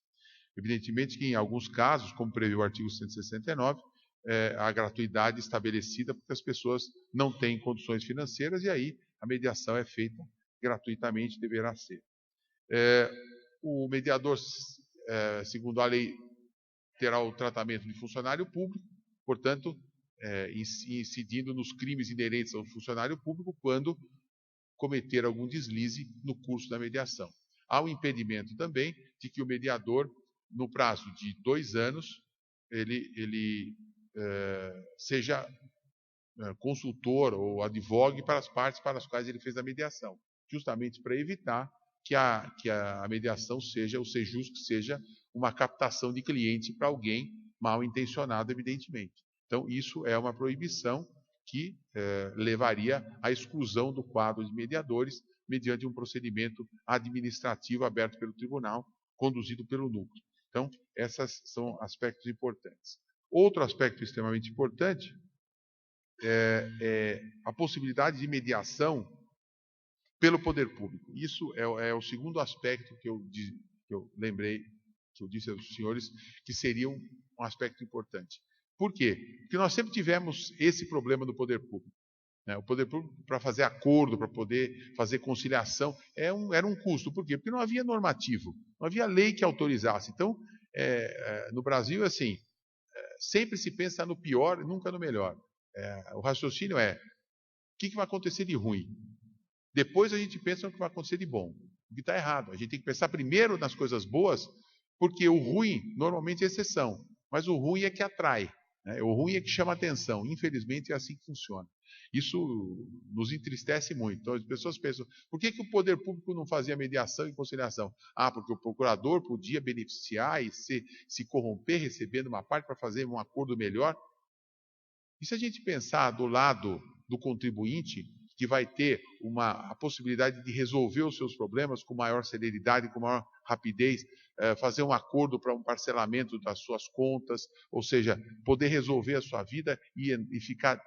Speaker 3: Evidentemente que, em alguns casos, como prevê o artigo 169, a gratuidade estabelecida porque as pessoas não têm condições financeiras, e aí a mediação é feita gratuitamente, deverá ser. O mediador, segundo a lei, terá o tratamento de funcionário público, portanto, incidindo nos crimes inerentes ao funcionário público quando cometer algum deslize no curso da mediação. Há o impedimento também de que o mediador, no prazo de 2 anos, ele seja consultor ou advogue para as partes para as quais ele fez a mediação, justamente para evitar que a mediação seja, o sejusc seja uma captação de cliente para alguém mal intencionado, evidentemente. Então, isso é uma proibição que levaria à exclusão do quadro de mediadores mediante um procedimento administrativo aberto pelo tribunal, conduzido pelo núcleo. Então, esses são aspectos importantes. Outro aspecto extremamente importante é a possibilidade de mediação pelo poder público. Isso é o segundo aspecto que eu lembrei, que eu disse aos senhores, que seria um aspecto importante. Por quê? Porque nós sempre tivemos esse problema do poder público. O poder público, para fazer acordo, para poder fazer conciliação, era um custo. Por quê? Porque não havia normativo, não havia lei que autorizasse. Então, no Brasil, assim, sempre se pensa no pior e nunca no melhor. O raciocínio o que vai acontecer de ruim? Depois a gente pensa no que vai acontecer de bom. O que está errado. A gente tem que pensar primeiro nas coisas boas, porque o ruim normalmente é exceção, mas o ruim é que atrai. O ruim é que chama atenção. Infelizmente é assim que funciona. Isso nos entristece muito. Então as pessoas pensam, por que o poder público não fazia mediação e conciliação? Porque o procurador podia beneficiar e se corromper recebendo uma parte para fazer um acordo melhor. E se a gente pensar do lado do contribuinte, que vai ter a possibilidade de resolver os seus problemas com maior celeridade, com maior rapidez, fazer um acordo para um parcelamento das suas contas, ou seja, poder resolver a sua vida e ficar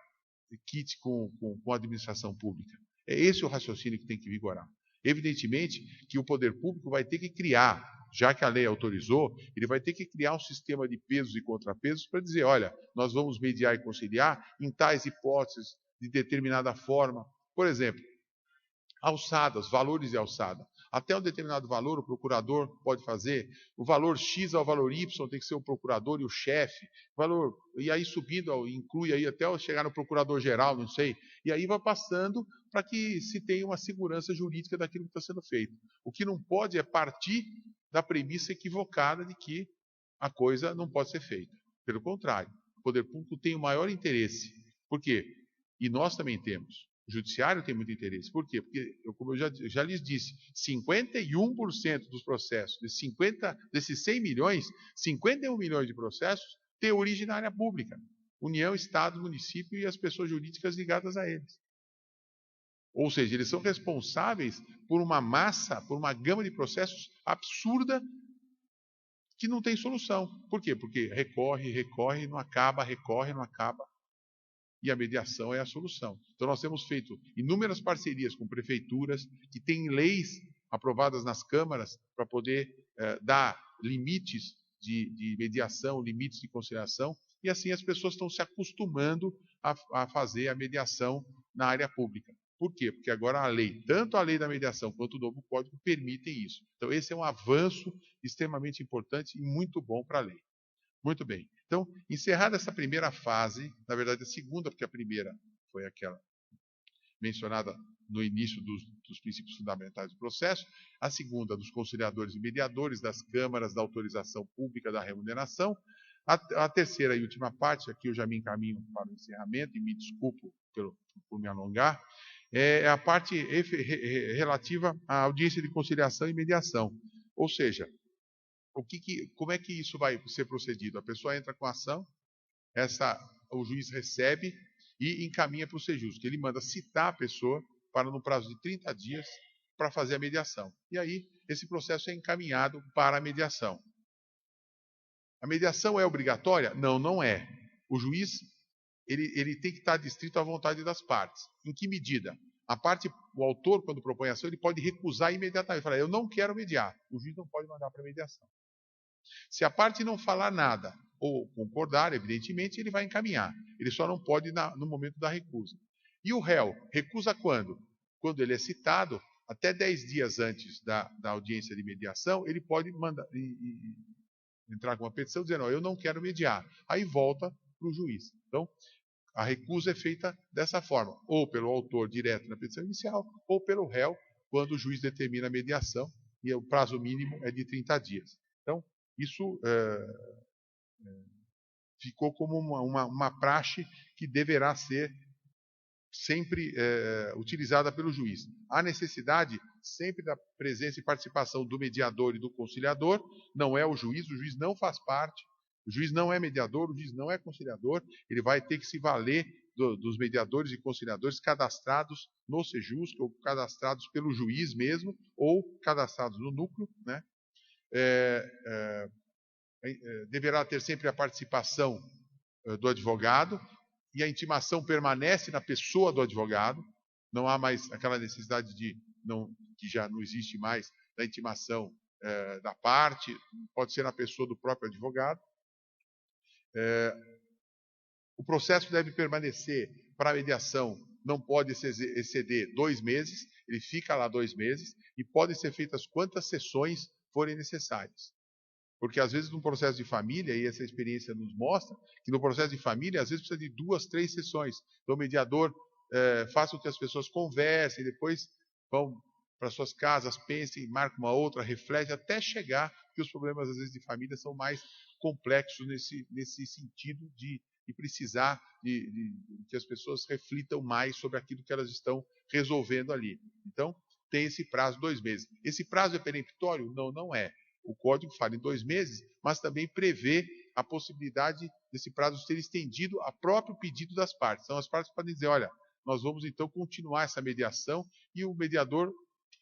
Speaker 3: quite com a administração pública. É esse o raciocínio que tem que vigorar. Evidentemente que o poder público vai ter que criar, já que a lei autorizou, ele vai ter que criar um sistema de pesos e contrapesos para dizer, olha, nós vamos mediar e conciliar em tais hipóteses, de determinada forma. Por exemplo, alçadas, valores de alçada. Até um determinado valor o procurador pode fazer, o valor X ao valor Y tem que ser o procurador e o chefe, e aí subindo, inclui aí até chegar no procurador-geral, não sei, e aí vai passando para que se tenha uma segurança jurídica daquilo que está sendo feito. O que não pode é partir da premissa equivocada de que a coisa não pode ser feita. Pelo contrário, o poder público tem o maior interesse. Por quê? E nós também temos. O judiciário tem muito interesse. Por quê? Porque, como eu já lhes disse, 51% dos processos, desses 100 milhões, 51 milhões de processos têm origem na área pública. União, Estado, município e as pessoas jurídicas ligadas a eles. Ou seja, eles são responsáveis por uma massa, por uma gama de processos absurda que não tem solução. Por quê? Porque recorre, não acaba, recorre, não acaba. E a mediação é a solução. Então nós temos feito inúmeras parcerias com prefeituras que têm leis aprovadas nas câmaras para poder dar limites de mediação, limites de conciliação, e assim as pessoas estão se acostumando a fazer a mediação na área pública. Por quê? Porque agora a lei, tanto a lei da mediação quanto o novo código, permitem isso. Então esse é um avanço extremamente importante e muito bom para a lei. Muito bem. Então, encerrada essa primeira fase, na verdade a segunda, porque a primeira foi aquela mencionada no início dos princípios fundamentais do processo, a segunda dos conciliadores e mediadores, das câmaras, da autorização pública da remuneração, a terceira e última parte, aqui eu já me encaminho para o encerramento e me desculpo por me alongar, é a parte relativa à audiência de conciliação e mediação. Ou seja, como é que isso vai ser procedido? A pessoa entra com a ação, o juiz recebe e encaminha para o sejusc. Ele manda citar a pessoa para, no prazo de 30 dias, para fazer a mediação. E aí, esse processo é encaminhado para a mediação. A mediação é obrigatória? Não, não é. O juiz ele tem que estar adstrito à vontade das partes. Em que medida? O autor, quando propõe a ação, ele pode recusar imediatamente. Falar, eu não quero mediar. O juiz não pode mandar para a mediação. Se a parte não falar nada ou concordar, evidentemente, ele vai encaminhar. Ele só não pode no momento da recusa. E o réu recusa quando? Quando ele é citado, até 10 dias antes da audiência de mediação, ele pode entrar com uma petição dizendo, eu não quero mediar. Aí volta para o juiz. Então, A recusa é feita dessa forma, ou pelo autor direto na petição inicial, ou pelo réu, quando o juiz determina a mediação, e o prazo mínimo é de 30 dias. Então, isso ficou como uma praxe que deverá ser sempre utilizada pelo juiz. Há necessidade sempre da presença e participação do mediador e do conciliador, não é o juiz não faz parte, o juiz não é mediador, o juiz não é conciliador, ele vai ter que se valer dos mediadores e conciliadores cadastrados no Sejusc, ou cadastrados pelo juiz mesmo, ou cadastrados no núcleo, né? Deverá ter sempre a participação do advogado, e a intimação permanece na pessoa do advogado, não há mais aquela necessidade que já não existe mais, da intimação da parte, pode ser na pessoa do próprio advogado. O processo deve permanecer para a mediação, não pode exceder 2 meses, ele fica lá 2 meses, e podem ser feitas quantas sessões forem necessárias. Porque às vezes no processo de família, e essa experiência nos mostra, que no processo de família, às vezes precisa de 2, 3 sessões. Então o mediador faz com que as pessoas conversem, depois vão para suas casas, pensem, marcam uma outra, refletem, até chegar, que os problemas às vezes de família são mais complexos nesse sentido de precisar que as pessoas reflitam mais sobre aquilo que elas estão resolvendo ali. Então, tem esse prazo, 2 meses. Esse prazo é peremptório? Não, não é. O Código fala em 2 meses, mas também prevê a possibilidade desse prazo ser estendido a próprio pedido das partes. Então, as partes podem dizer, olha, nós vamos então continuar essa mediação, e o mediador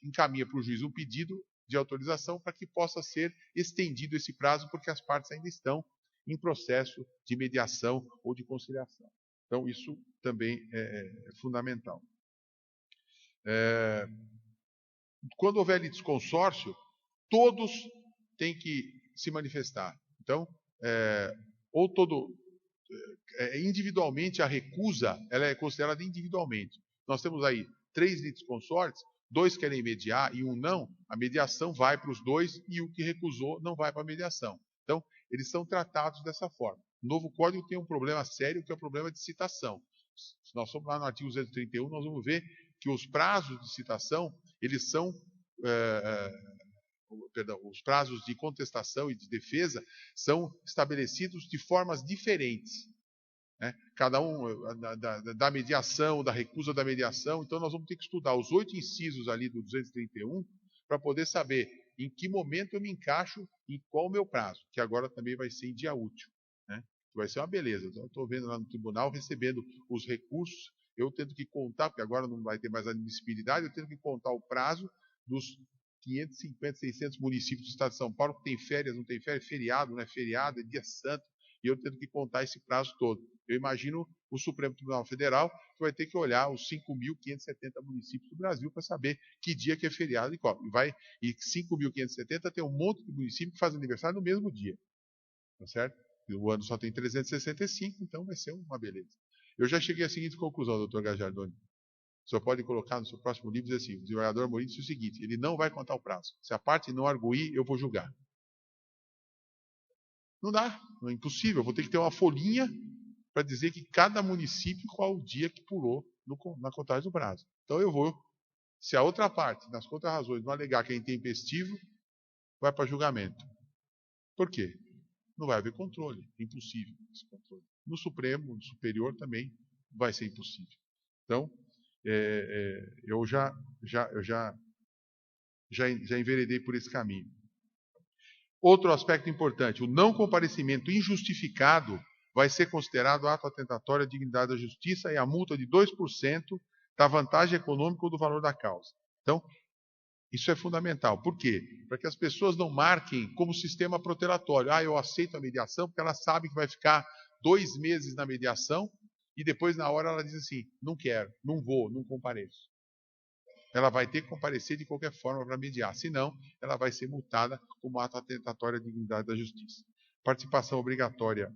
Speaker 3: encaminha para o juiz um pedido de autorização para que possa ser estendido esse prazo, porque as partes ainda estão em processo de mediação ou de conciliação. Então, isso também é fundamental. Quando houver litisconsórcio, todos têm que se manifestar. Então, individualmente, a recusa ela é considerada individualmente. Nós temos aí 3 litisconsortes, 2 querem mediar e 1 não, a mediação vai para os 2 e o que recusou não vai para a mediação. Então, eles são tratados dessa forma. O novo Código tem um problema sério, que é o problema de citação. Se nós formos lá no artigo 231, nós vamos ver que os prazos de citação, eles são... os prazos de contestação e de defesa são estabelecidos de formas diferentes. Né? Cada um da mediação, da recusa da mediação. Então, nós vamos ter que estudar os 8 incisos ali do 231 para poder saber em que momento eu me encaixo e qual o meu prazo, que agora também vai ser em dia útil. Né? Vai ser uma beleza. Então, eu estou vendo lá no tribunal, recebendo os recursos, eu tendo que contar, porque agora não vai ter mais admissibilidade, eu tendo que contar o prazo dos 550, 600 municípios do estado de São Paulo, que tem férias, não tem férias, feriado, não é feriado, é dia santo, e eu tendo que contar esse prazo todo. Eu imagino o Supremo Tribunal Federal, que vai ter que olhar os 5.570 municípios do Brasil para saber que dia que é feriado e qual. E 5.570 tem um monte de municípios que fazem aniversário no mesmo dia. Tá certo? E o ano só tem 365, então vai ser uma beleza. Eu já cheguei à seguinte conclusão, doutor Gajardoni. O senhor pode colocar no seu próximo livro e dizer assim, o desembargador Amorim disse o seguinte, ele não vai contar o prazo. Se a parte não arguir, eu vou julgar. Não dá, não é impossível. Eu vou ter que ter uma folhinha para dizer que cada município qual o dia que pulou na contagem do prazo. Então eu vou, se a outra parte, nas contrarrazões, não alegar que é intempestivo, vai para julgamento. Por quê? Não vai haver controle, é impossível esse controle. No Supremo, no Superior também vai ser impossível. Então, eu já enveredei por esse caminho. Outro aspecto importante, o não comparecimento injustificado vai ser considerado ato atentatório à dignidade da justiça e a multa de 2% da vantagem econômica ou do valor da causa. Então, isso é fundamental. Por quê? Para que as pessoas não marquem como sistema protelatório. Eu aceito a mediação, porque ela sabe que vai ficar 2 meses na mediação e depois, na hora, ela diz assim, não quero, não vou, não compareço. Ela vai ter que comparecer de qualquer forma para mediar. Senão, ela vai ser multada como ato atentatório à dignidade da justiça. Participação obrigatória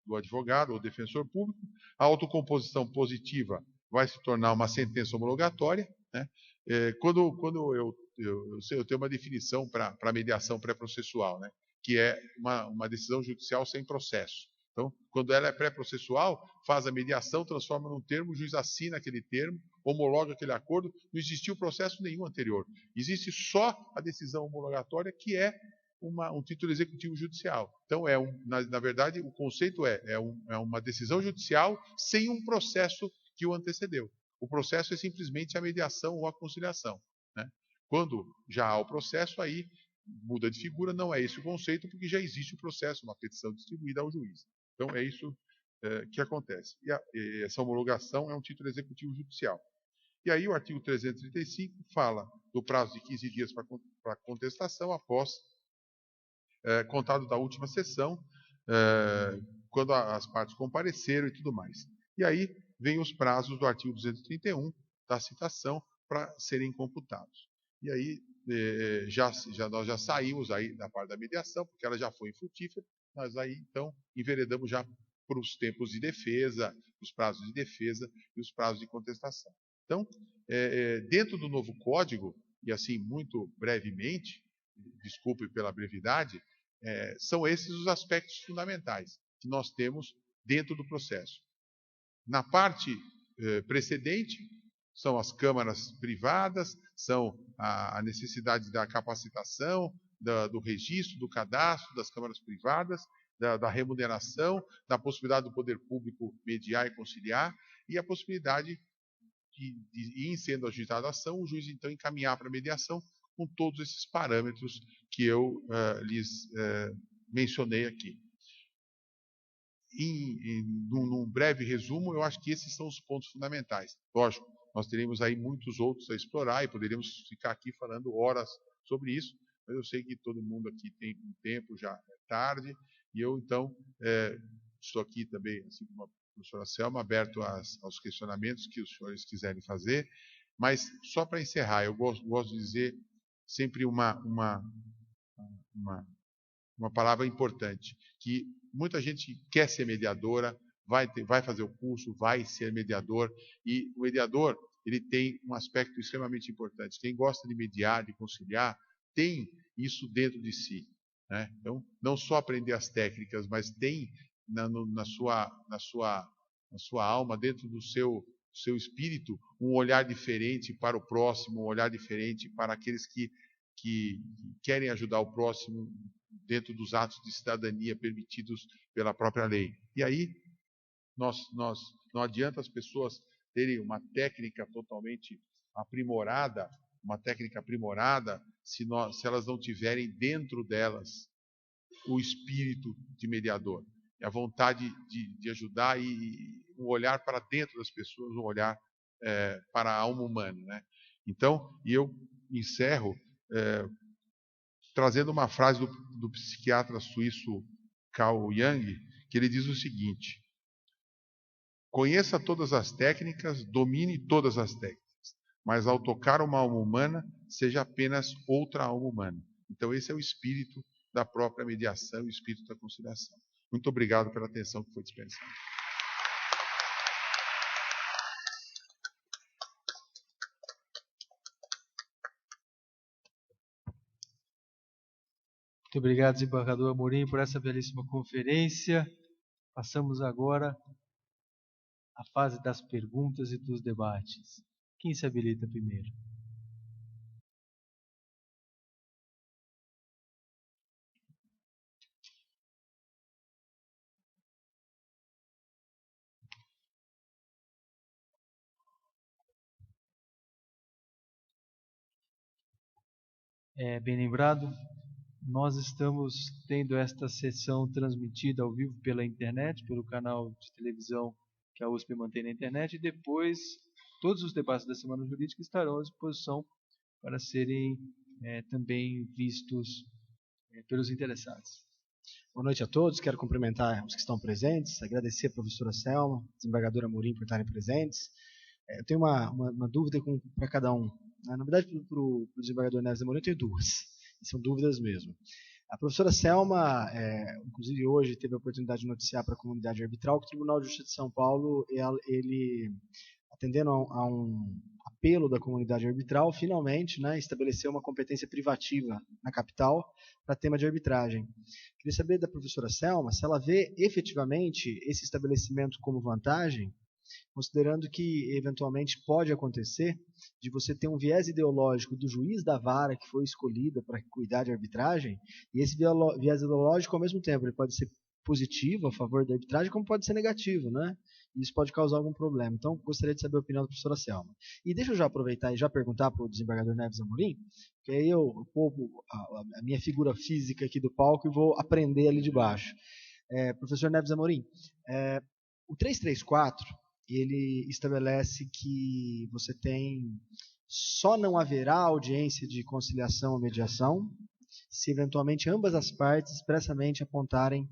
Speaker 3: do advogado ou defensor público. A autocomposição positiva vai se tornar uma sentença homologatória. Né? Quando eu tenho uma definição para mediação pré-processual, né? Que é uma decisão judicial sem processo. Então, quando ela é pré-processual, faz a mediação, transforma num termo, o juiz assina aquele termo, homologa aquele acordo, não existiu processo nenhum anterior. Existe só a decisão homologatória, que é um título executivo judicial. Então, na verdade, o conceito é uma decisão judicial sem um processo que o antecedeu. O processo é simplesmente a mediação ou a conciliação, né? Quando já há o processo, aí muda de figura, não é esse o conceito, porque já existe o processo, uma petição distribuída ao juiz. Então, é isso que acontece. E essa homologação é um título executivo judicial. E aí, o artigo 335 fala do prazo de 15 dias para contestação após contado da última sessão, quando as partes compareceram e tudo mais. E aí, vem os prazos do artigo 231 da citação para serem computados. E aí, nós já saímos aí da parte da mediação, porque ela já foi infrutífera, nós aí, então, enveredamos já para os tempos de defesa, os prazos de defesa e os prazos de contestação. Então, dentro do novo código, e assim, muito brevemente, desculpe pela brevidade, são esses os aspectos fundamentais que nós temos dentro do processo. Na parte precedente, são as câmaras privadas, são a necessidade da capacitação, do registro, do cadastro das câmaras privadas, da remuneração, da possibilidade do poder público mediar e conciliar, e a possibilidade de, em sendo agitada a ação, o juiz então encaminhar para a mediação com todos esses parâmetros que eu lhes mencionei aqui. Num breve resumo, eu acho que esses são os pontos fundamentais. Lógico, nós teremos aí muitos outros a explorar e poderíamos ficar aqui falando horas sobre isso, mas eu sei que todo mundo aqui tem um tempo, já é tarde, e eu então estou aqui também, assim como a professora Selma, aberto aos questionamentos que os senhores quiserem fazer, mas só para encerrar, eu gosto de dizer sempre uma palavra importante, que muita gente quer ser mediadora, vai fazer o curso, vai ser mediador, e o mediador, ele tem um aspecto extremamente importante. Quem gosta de mediar, de conciliar, tem isso dentro de si, né? Então, não só aprender as técnicas, mas tem na sua alma, dentro do seu espírito, um olhar diferente para o próximo, um olhar diferente para aqueles que querem ajudar o próximo dentro dos atos de cidadania permitidos pela própria lei. E aí, não adianta as pessoas terem uma técnica totalmente aprimorada, se elas não tiverem dentro delas o espírito de mediador, a vontade de ajudar e um olhar para dentro das pessoas, um olhar para a alma humana, né? Então, e eu encerro trazendo uma frase do psiquiatra suíço Carl Jung, que ele diz o seguinte: conheça todas as técnicas, domine todas as técnicas, mas ao tocar uma alma humana, seja apenas outra alma humana. Então esse é o espírito da própria mediação, o espírito da conciliação. Muito obrigado pela atenção que foi dispensada.
Speaker 1: Muito obrigado, desembargador Amorim, por essa belíssima conferência. Passamos agora à fase das perguntas e dos debates. Quem se habilita primeiro? Bem lembrado, nós estamos tendo esta sessão transmitida ao vivo pela internet, pelo canal de televisão que a USP mantém na internet, e depois todos os debates da Semana Jurídica estarão à disposição para serem também vistos pelos interessados.
Speaker 4: Boa noite a todos, quero cumprimentar os que estão presentes, agradecer a professora Selma, desembargadora Amorim por estarem presentes. Eu tenho uma dúvida para cada um. Na verdade, para o desembargador Neves Amorim eu tenho duas, são dúvidas mesmo. A professora Selma, inclusive hoje, teve a oportunidade de noticiar para a comunidade arbitral que o Tribunal de Justiça de São Paulo, ele atendendo a apelo da comunidade arbitral, finalmente, né, estabeleceu uma competência privativa na capital para tema de arbitragem. Queria saber da professora Selma se ela vê efetivamente esse estabelecimento como vantagem, considerando que eventualmente pode acontecer de você ter um viés ideológico do juiz da vara que foi escolhida para cuidar de arbitragem, e esse viés ideológico, ao mesmo tempo, ele pode ser positivo a favor da arbitragem, como pode ser negativo, né? E isso pode causar algum problema. Então, gostaria de saber a opinião da professora Selma. E deixa eu já aproveitar e já perguntar para o desembargador Neves Amorim, que aí eu poupo a minha figura física aqui do palco e vou aprender ali de baixo. Professor Neves Amorim, o 334, ele estabelece que você só não haverá audiência de conciliação ou mediação se eventualmente ambas as partes expressamente apontarem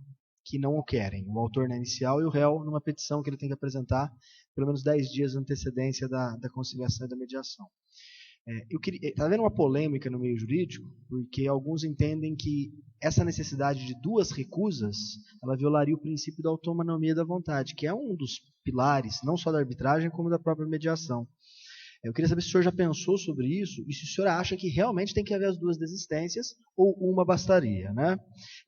Speaker 4: que não o querem, o autor na inicial e o réu numa petição que ele tem que apresentar pelo menos 10 dias de antecedência da conciliação e da mediação. Está havendo uma polêmica no meio jurídico, porque alguns entendem que essa necessidade de duas recusas, ela violaria o princípio da autonomia da vontade, que é um dos pilares, não só da arbitragem, como da própria mediação. Eu queria saber se o senhor já pensou sobre isso e se o senhor acha que realmente tem que haver as duas desistências ou uma bastaria, né?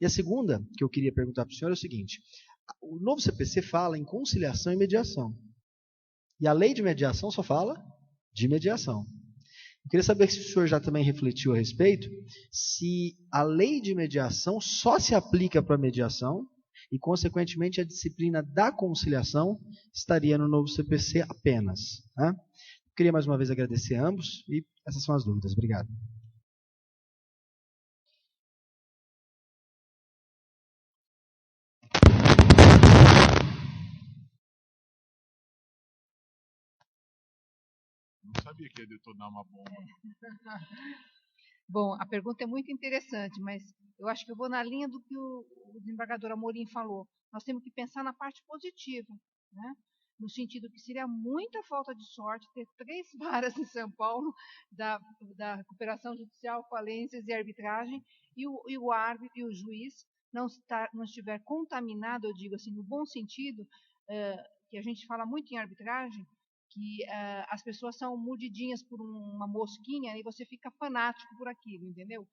Speaker 4: E a segunda que eu queria perguntar para o senhor é o seguinte: o novo CPC fala em conciliação e mediação. E a lei de mediação só fala de mediação. Eu queria saber se o senhor já também refletiu a respeito, se a lei de mediação só se aplica para a mediação e, consequentemente, a disciplina da conciliação estaria no novo CPC apenas, né? Queria mais uma vez agradecer a ambos e essas são as dúvidas. Obrigado.
Speaker 3: Não sabia que ia detonar uma bomba.
Speaker 2: Bom, a pergunta é muito interessante, mas eu acho que eu vou na linha do que o desembargador Amorim falou. Nós temos que pensar na parte positiva, né? No sentido que seria muita falta de sorte ter 3 varas em São Paulo da recuperação judicial, falências e arbitragem, e o árbitro e o juiz não estiver contaminado, eu digo assim, no bom sentido, que a gente fala muito em arbitragem, que as pessoas são mordidinhas por uma mosquinha e você fica fanático por aquilo, entendeu?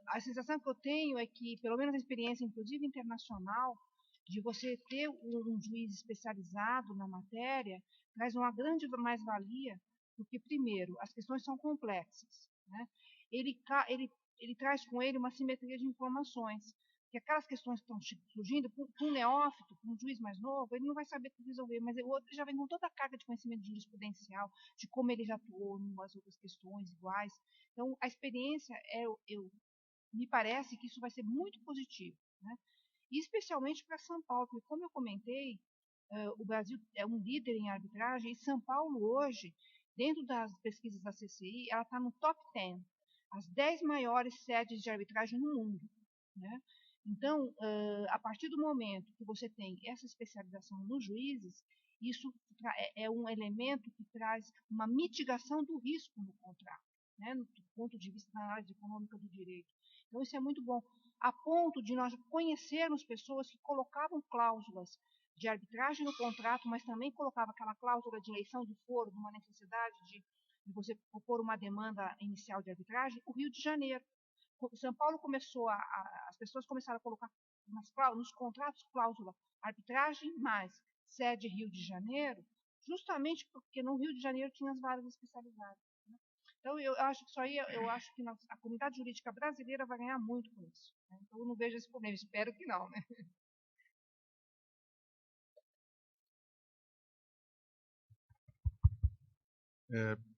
Speaker 2: A sensação que eu tenho é que, pelo menos a experiência, inclusive internacional, de você ter um juiz especializado na matéria, traz uma grande mais-valia, porque, primeiro, as questões são complexas, né? Ele traz com ele uma simetria de informações, que aquelas questões que estão surgindo, para um neófito, para um juiz mais novo, ele não vai saber resolver, mas o outro já vem com toda a carga de conhecimento jurisprudencial, de como ele já atuou em umas outras questões iguais. Então, a experiência, me parece que isso vai ser muito positivo, né? E especialmente para São Paulo, porque, como eu comentei, o Brasil é um líder em arbitragem, e São Paulo hoje, dentro das pesquisas da CCI, ela está no top 10, as 10 maiores sedes de arbitragem no mundo, né? Então, a partir do momento que você tem essa especialização nos juízes, isso é um elemento que traz uma mitigação do risco no contrato, né, do ponto de vista da análise econômica do direito. Então, isso é muito bom, a ponto de nós conhecermos pessoas que colocavam cláusulas de arbitragem no contrato, mas também colocava aquela cláusula de eleição de foro, numa necessidade de você propor uma demanda inicial de arbitragem, o Rio de Janeiro. São Paulo as pessoas começaram a colocar nos contratos cláusula arbitragem mais sede Rio de Janeiro, justamente porque no Rio de Janeiro tinha as varas especializadas, né? Então eu acho que isso aí, eu acho que a comunidade jurídica brasileira vai ganhar muito com isso, né? Então eu não vejo esse problema, espero que não, né?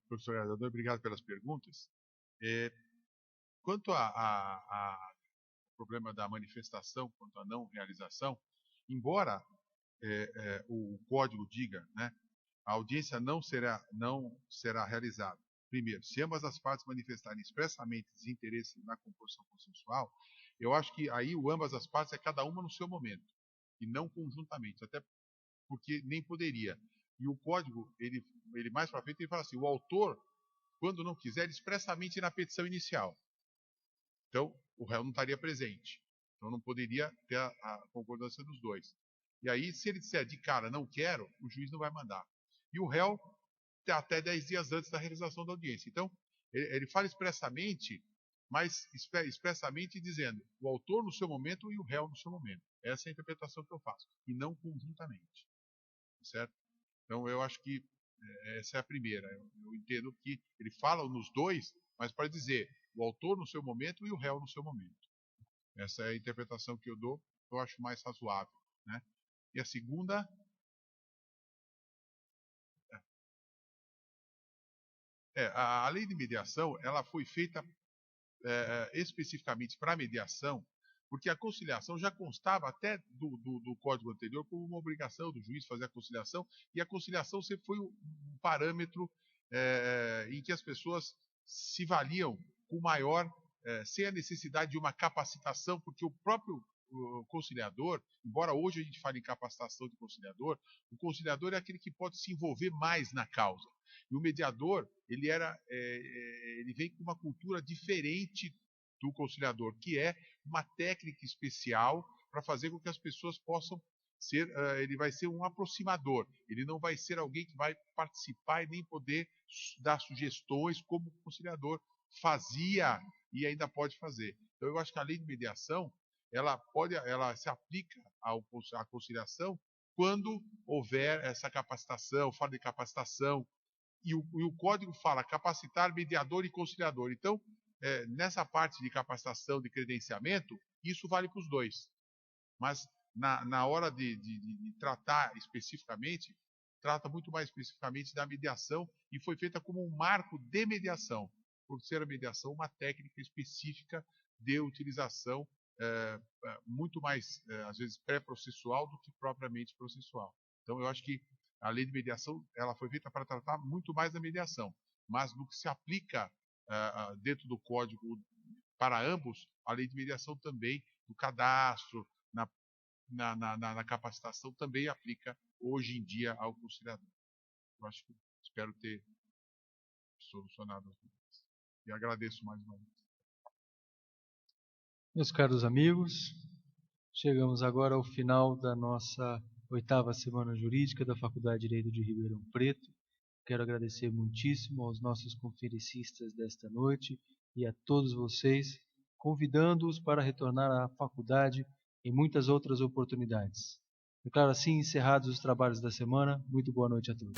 Speaker 3: Professor Gardador, obrigado pelas perguntas. Quanto ao problema da manifestação, quanto à não realização, embora o código diga, né, a audiência não será realizada. Primeiro, se ambas as partes manifestarem expressamente desinteresse na composição consensual, eu acho que aí o ambas as partes é cada uma no seu momento, e não conjuntamente, até porque nem poderia. E o código, ele mais para frente, ele fala assim, o autor, quando não quiser, expressamente na petição inicial. Então, o réu não estaria presente. Então, não poderia ter a concordância dos dois. E aí, se ele disser de cara, não quero, o juiz não vai mandar. E o réu até 10 dias antes da realização da audiência. Então, ele fala expressamente, mas expressamente dizendo o autor no seu momento e o réu no seu momento. Essa é a interpretação que eu faço, e não conjuntamente. Certo? Então, eu acho que essa é a primeira. Eu entendo que ele fala nos dois, mas para dizer o autor no seu momento e o réu no seu momento. Essa é a interpretação que eu dou, eu acho mais razoável. Né? E a segunda... a lei de mediação, ela foi feita especificamente para a mediação, porque a conciliação já constava até do Código anterior como uma obrigação do juiz fazer a conciliação, e a conciliação sempre foi um parâmetro em que as pessoas se valiam com maior, sem a necessidade de uma capacitação, porque o próprio conciliador, embora hoje a gente fale em capacitação de conciliador, o conciliador é aquele que pode se envolver mais na causa. E o mediador, ele vem com uma cultura diferente do conciliador, que é uma técnica especial para fazer com que as pessoas possam ser, ele vai ser um aproximador, ele não vai ser alguém que vai participar e nem poder dar sugestões como o conciliador fazia e ainda pode fazer. Então eu acho que a lei de mediação, ela se aplica à conciliação quando houver essa capacitação, fala de capacitação, e o código fala capacitar, mediador e conciliador. Então, nessa parte de capacitação, de credenciamento, isso vale para os dois. Mas na hora de tratar especificamente, trata muito mais especificamente da mediação e foi feita como um marco de mediação, por ser a mediação uma técnica específica de utilização muito mais, às vezes, pré-processual do que propriamente processual. Então, eu acho que a lei de mediação ela foi feita para tratar muito mais da mediação, mas no que se aplica dentro do código para ambos, a lei de mediação também, no cadastro, na capacitação, também aplica hoje em dia ao conciliador. Eu acho que espero ter solucionado as dúvidas. E agradeço mais uma vez.
Speaker 1: Meus caros amigos, chegamos agora ao final da nossa 8ª Semana Jurídica da Faculdade de Direito de Ribeirão Preto. Quero agradecer muitíssimo aos nossos conferencistas desta noite e a todos vocês, convidando-os para retornar à faculdade em muitas outras oportunidades. Declaro assim encerrados os trabalhos da semana. Muito boa noite a todos.